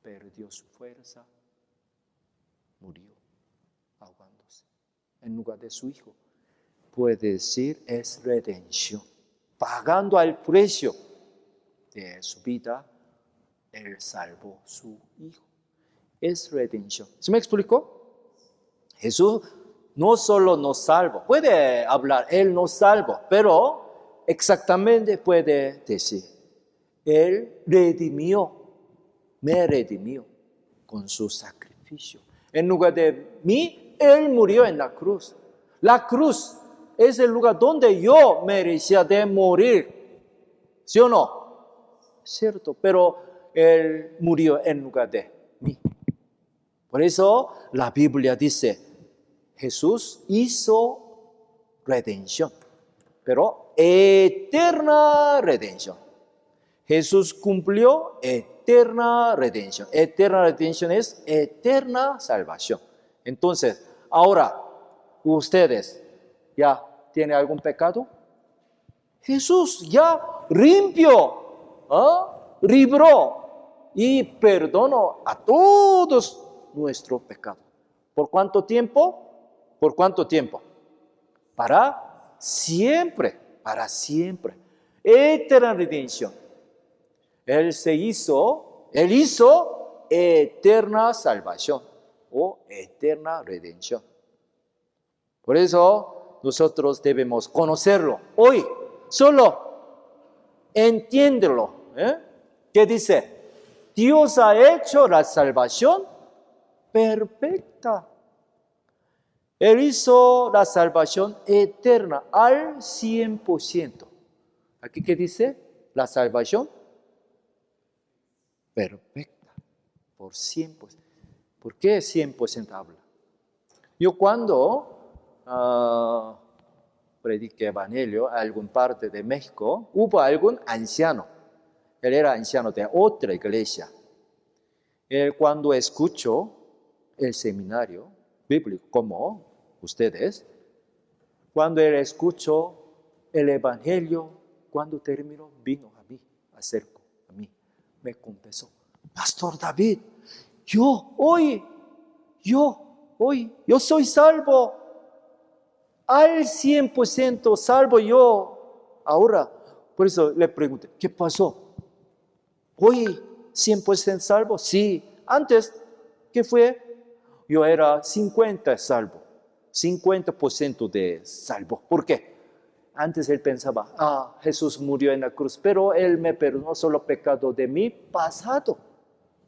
perdió su fuerza, murió ahogándose en lugar de su hijo. Puede decir, es redención. Pagando al precio de su vida, él salvó a su hijo. Es redención. ¿Se me explicó? Jesús no solo nos salvó, puede hablar, él nos salvó, pero exactamente puede decir, él me redimió con su sacrificio. En lugar de mí, él murió en la cruz. La cruz es el lugar donde yo merecía de morir. ¿Sí o no? Cierto, pero él murió en lugar de mí. Por eso la Biblia dice, Jesús hizo redención, pero eterna redención. Jesús cumplió eterna redención. Eterna redención es eterna salvación. Entonces, ahora, ustedes, ¿ya tienen algún pecado? Jesús ya limpió, libró y perdonó a todos nuestros pecados. ¿Por cuánto tiempo? ¿Por cuánto tiempo? Para siempre, para siempre. Eterna redención. Él hizo eterna salvación o eterna redención. Por eso nosotros debemos conocerlo. Hoy, solo entiéndelo. ¿Qué dice? Dios ha hecho la salvación perfecta. Él hizo la salvación eterna al 100%. ¿Aquí qué dice? La salvación perfecta, por 100%. ¿Por qué 100% habla? Yo cuando prediqué evangelio a alguna parte de México, hubo algún anciano. Él era anciano de otra iglesia. Él cuando escuchó el seminario bíblico, como ustedes, cuando él escuchó el evangelio, cuando terminó, vino a mí, acercó a mí, me confesó, Pastor David, yo soy salvo, al 100% salvo yo. Ahora, por eso le pregunté, ¿qué pasó? ¿Hoy 100% salvo? Sí. Antes, ¿qué fue? Yo era 50% salvo, 50% de salvo. ¿Por qué? Antes él pensaba, Jesús murió en la cruz, pero él me perdonó solo pecado de mi pasado.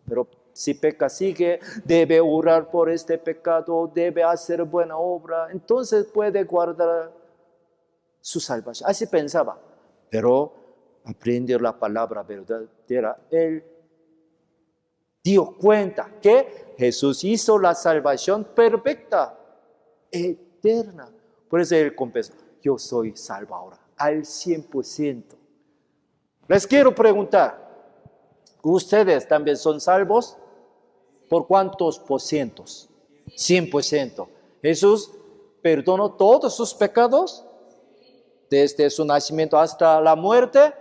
Pero si peca sigue, debe orar por este pecado, debe hacer buena obra, entonces puede guardar su salvación. Así pensaba. Pero aprendió la palabra verdadera. Él dio cuenta que Jesús hizo la salvación perfecta, eterna. Por eso él confesó, yo soy salvo ahora, al 100%. Les quiero preguntar, ¿ustedes también son salvos? ¿Por cuántos por cientos? 100%. ¿Jesús perdonó todos sus pecados? ¿Desde su nacimiento hasta la muerte?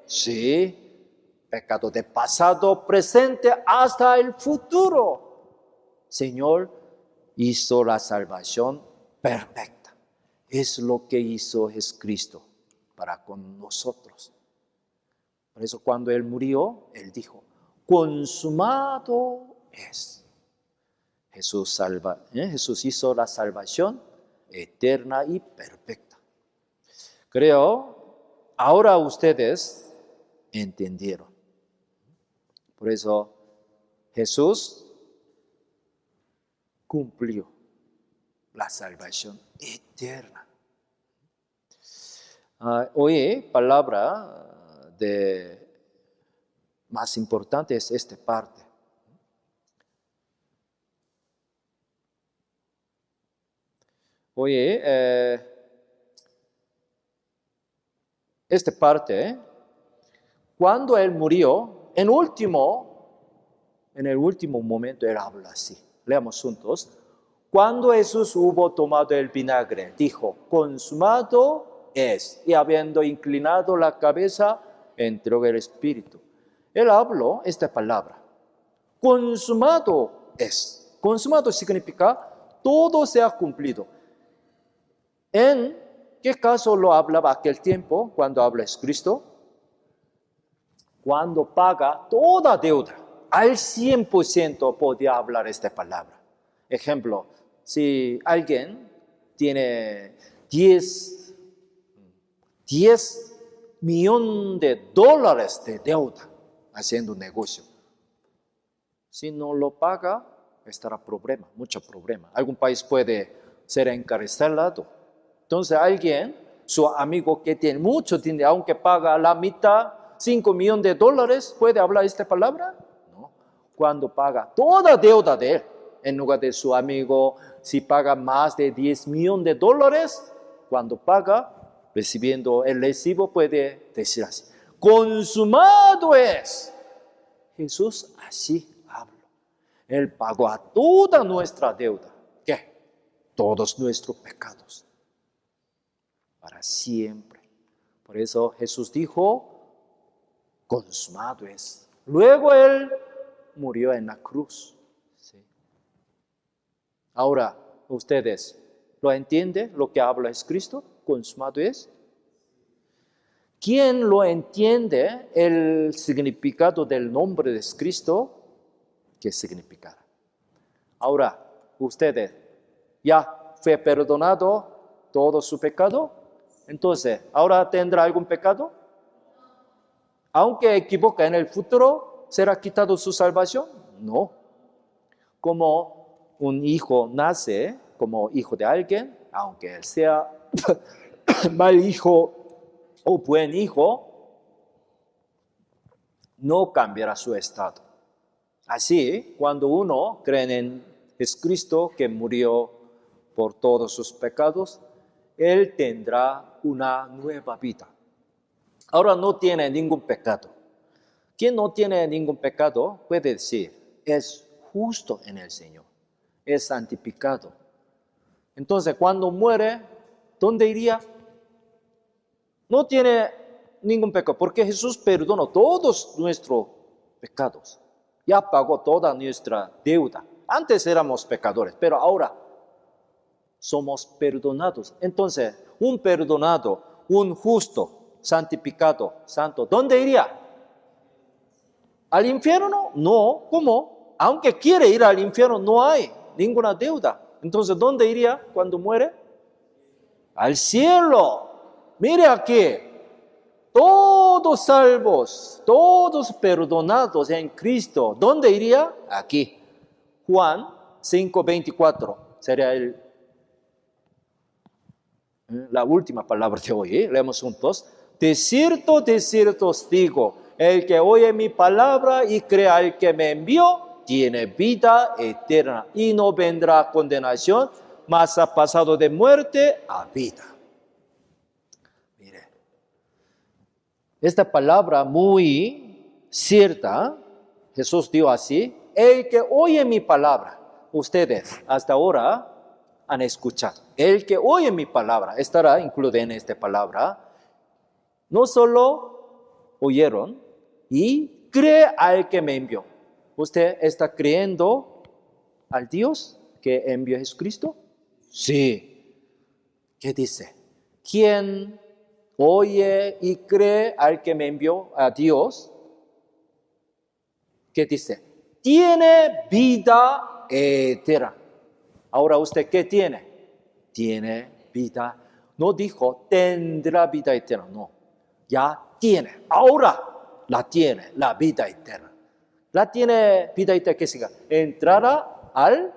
Sí. Pecado de pasado, presente, hasta el futuro. Señor hizo la salvación perfecta. Es lo que hizo Jesucristo para con nosotros. Por eso cuando Él murió, Él dijo, consumado es. Jesús hizo la salvación eterna y perfecta. Creo, ahora ustedes entendieron. Por eso Jesús cumplió la salvación eterna. Hoy palabra más importante es esta parte. Oye, esta parte, cuando Él murió, en el último momento Él habla así. Leamos juntos. Cuando Jesús hubo tomado el vinagre, dijo, consumado es. Y habiendo inclinado la cabeza, entregó el Espíritu. Él habló esta palabra. Consumado es. Consumado significa todo se ha cumplido. ¿En qué caso lo hablaba aquel tiempo cuando habla Cristo? Cuando paga toda deuda, al 100% podía hablar esta palabra. Ejemplo, si alguien tiene 10 millones de dólares de deuda haciendo un negocio, si no lo paga, estará problema, mucho problema. Algún país puede ser encarcelado. Entonces alguien, su amigo que tiene mucho dinero, aunque paga la mitad, 5 millones de dólares, ¿puede hablar esta palabra? No. cuando paga toda deuda de él, en lugar de su amigo, si paga más de 10 millones de dólares, cuando paga, recibiendo el recibo, puede decir así: consumado es. Jesús así habla. Él pagó a toda nuestra deuda. ¿Qué? Todos nuestros pecados. Para siempre. Por eso Jesús dijo: consumado es. Luego Él murió en la cruz. ¿Sí? Ahora, ¿ustedes lo entienden lo que habla es Cristo? Consumado es. ¿Quién lo entiende el significado del nombre de Cristo? ¿Qué significará? Ahora, ustedes, ¿ya fue perdonado todo su pecado? Entonces, ¿ahora tendrá algún pecado? Aunque equivoca en el futuro, ¿será quitado su salvación? No. Como un hijo nace como hijo de alguien, aunque él sea mal hijo o buen hijo, no cambiará su estado. Así, cuando uno cree en Jesucristo que murió por todos sus pecados, Él tendrá una nueva vida. Ahora no tiene ningún pecado. Quien no tiene ningún pecado puede decir: es justo en el Señor, es santificado. Entonces, cuando muere, ¿dónde iría? No tiene ningún pecado, porque Jesús perdonó todos nuestros pecados. Ya pagó toda nuestra deuda. Antes éramos pecadores, pero ahora somos perdonados. Entonces, un perdonado, un justo, santificado, santo, ¿dónde iría? ¿Al infierno? No. ¿Cómo? Aunque quiere ir al infierno, no hay ninguna deuda. Entonces, ¿dónde iría cuando muere? Al cielo. Mire aquí. Todos salvos, todos perdonados en Cristo. ¿Dónde iría? Aquí. Juan 5:24 sería la última palabra de hoy. Leemos juntos. De cierto os digo, el que oye mi palabra y cree al que me envió, tiene vida eterna y no vendrá a condenación, mas ha pasado de muerte a vida. Mire, esta palabra muy cierta, Jesús dijo así: el que oye mi palabra, ustedes hasta ahora han escuchado. El que oye mi palabra estará incluido en esta palabra. No solo oyeron y cree al que me envió. ¿Usted está creyendo al Dios que envió a Jesucristo? Sí. ¿Qué dice? ¿Quién oye y cree al que me envió, a Dios? ¿Qué dice? Tiene vida eterna. Ahora, ¿usted qué tiene? Tiene vida. No dijo tendrá vida eterna, no. Ya tiene. Ahora la tiene, la vida eterna. La tiene vida eterna, ¿qué significa? Entrará al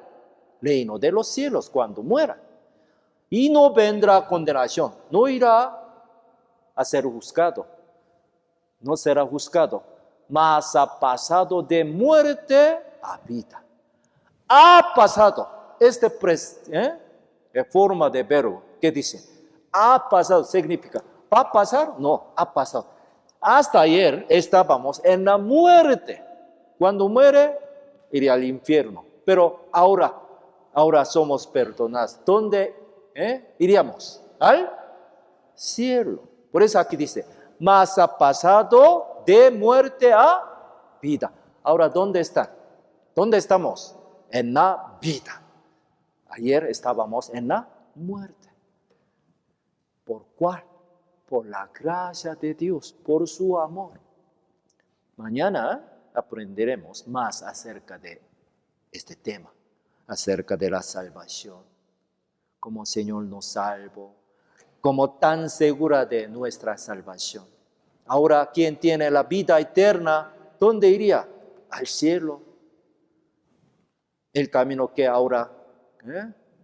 reino de los cielos cuando muera. Y no vendrá condenación. No irá a ser juzgado. No será juzgado. Mas ha pasado de muerte a vida. Ha pasado. Forma de verbo, ¿qué dice? Ha pasado, significa, ¿va a pasar? No, ha pasado. Hasta ayer estábamos en la muerte. Cuando muere, iría al infierno. Pero ahora somos perdonados. ¿Dónde iríamos? Al cielo. Por eso aquí dice, mas ha pasado de muerte a vida. Ahora, ¿dónde están? ¿Dónde estamos? En la vida. Ayer estábamos en la muerte. ¿Por cuál? Por la gracia de Dios, por su amor. Mañana aprenderemos más acerca de este tema, acerca de la salvación, cómo el Señor nos salvó, cómo tan segura de nuestra salvación. Ahora, ¿quién tiene la vida eterna? ¿Dónde iría? Al cielo. El camino que ahora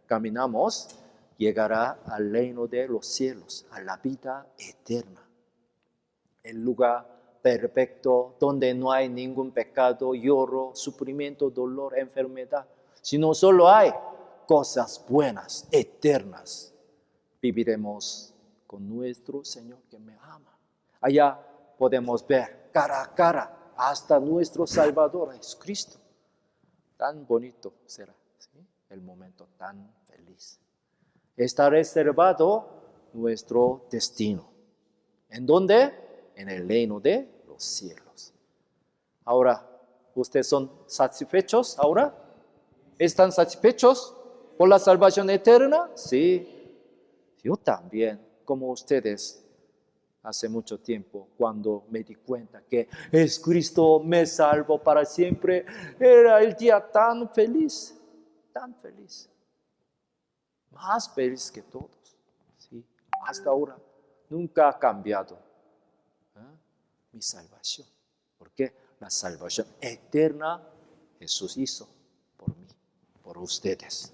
caminamos llegará al reino de los cielos, a la vida eterna. El lugar perfecto, donde no hay ningún pecado, lloro, sufrimiento, dolor, enfermedad, sino solo hay cosas buenas, eternas. Viviremos con nuestro Señor que me ama. Allá podemos ver cara a cara hasta nuestro Salvador, Jesucristo. Tan bonito será, ¿sí? El momento tan feliz. Está reservado nuestro destino. ¿En dónde? En el reino de los cielos. Ahora, ¿ustedes son satisfechos ahora? ¿Están satisfechos por la salvación eterna? Sí. Yo también, como ustedes, hace mucho tiempo, cuando me di cuenta que Jesucristo me salvó para siempre, era el día tan feliz, más feliz que todos. ¿Sí? Hasta ahora nunca ha cambiado mi salvación, porque la salvación eterna Jesús hizo por mí, por ustedes.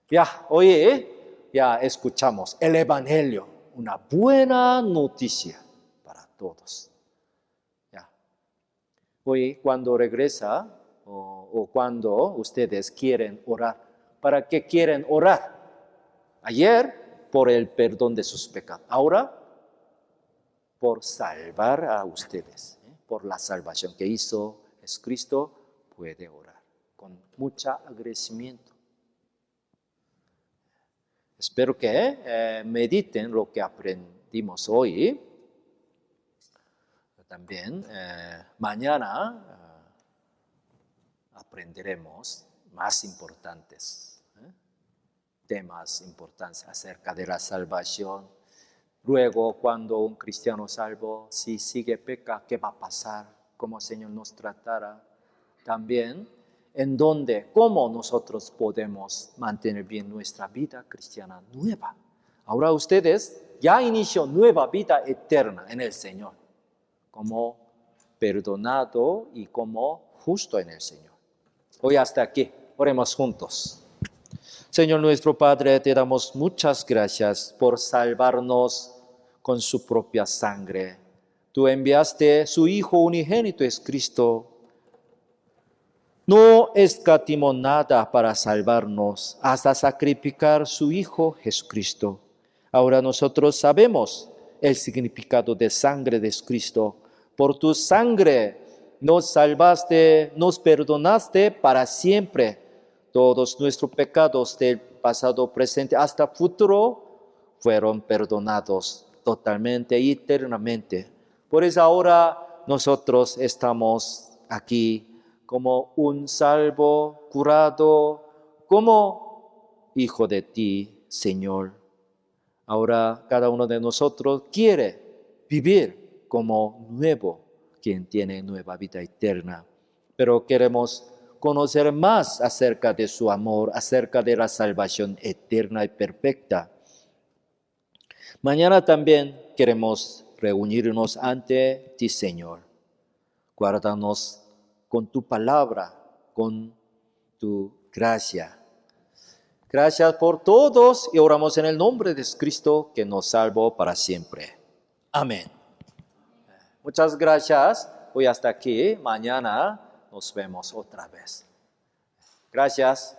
Ya, hoy ya escuchamos el Evangelio, una buena noticia para todos. Ya. Hoy cuando regresa o cuando ustedes quieren orar, ¿para qué quieren orar? Ayer por el perdón de sus pecados, ahora por salvar a ustedes, por la salvación que hizo Jesucristo, puede orar con mucho agradecimiento. Espero que mediten lo que aprendimos hoy. También mañana aprenderemos más importantes temas importantes acerca de la salvación. Luego, cuando un cristiano salvo, si sigue peca, ¿qué va a pasar? ¿Cómo el Señor nos tratará? También, ¿en dónde? ¿Cómo nosotros podemos mantener bien nuestra vida cristiana nueva? Ahora ustedes ya inició nueva vida eterna en el Señor, como perdonado y como justo en el Señor. Hoy hasta aquí, oremos juntos. Señor nuestro Padre, te damos muchas gracias por salvarnos con su propia sangre. Tú enviaste su Hijo unigénito, es Cristo. No escatimó nada para salvarnos hasta sacrificar su Hijo Jesucristo. Ahora nosotros sabemos el significado de sangre de Cristo. Por tu sangre nos salvaste, nos perdonaste para siempre. Todos nuestros pecados del pasado, presente, hasta futuro fueron perdonados totalmente y eternamente. Por eso ahora nosotros estamos aquí como un salvo, curado, como hijo de ti, Señor. Ahora cada uno de nosotros quiere vivir como nuevo, quien tiene nueva vida eterna. Pero queremos conocer más acerca de su amor, acerca de la salvación eterna y perfecta. Mañana también queremos reunirnos ante ti, Señor. Guárdanos con tu palabra, con tu gracia. Gracias por todos y oramos en el nombre de Cristo que nos salvó para siempre. Amén. Muchas gracias. Hoy hasta aquí. Mañana nos vemos otra vez. Gracias.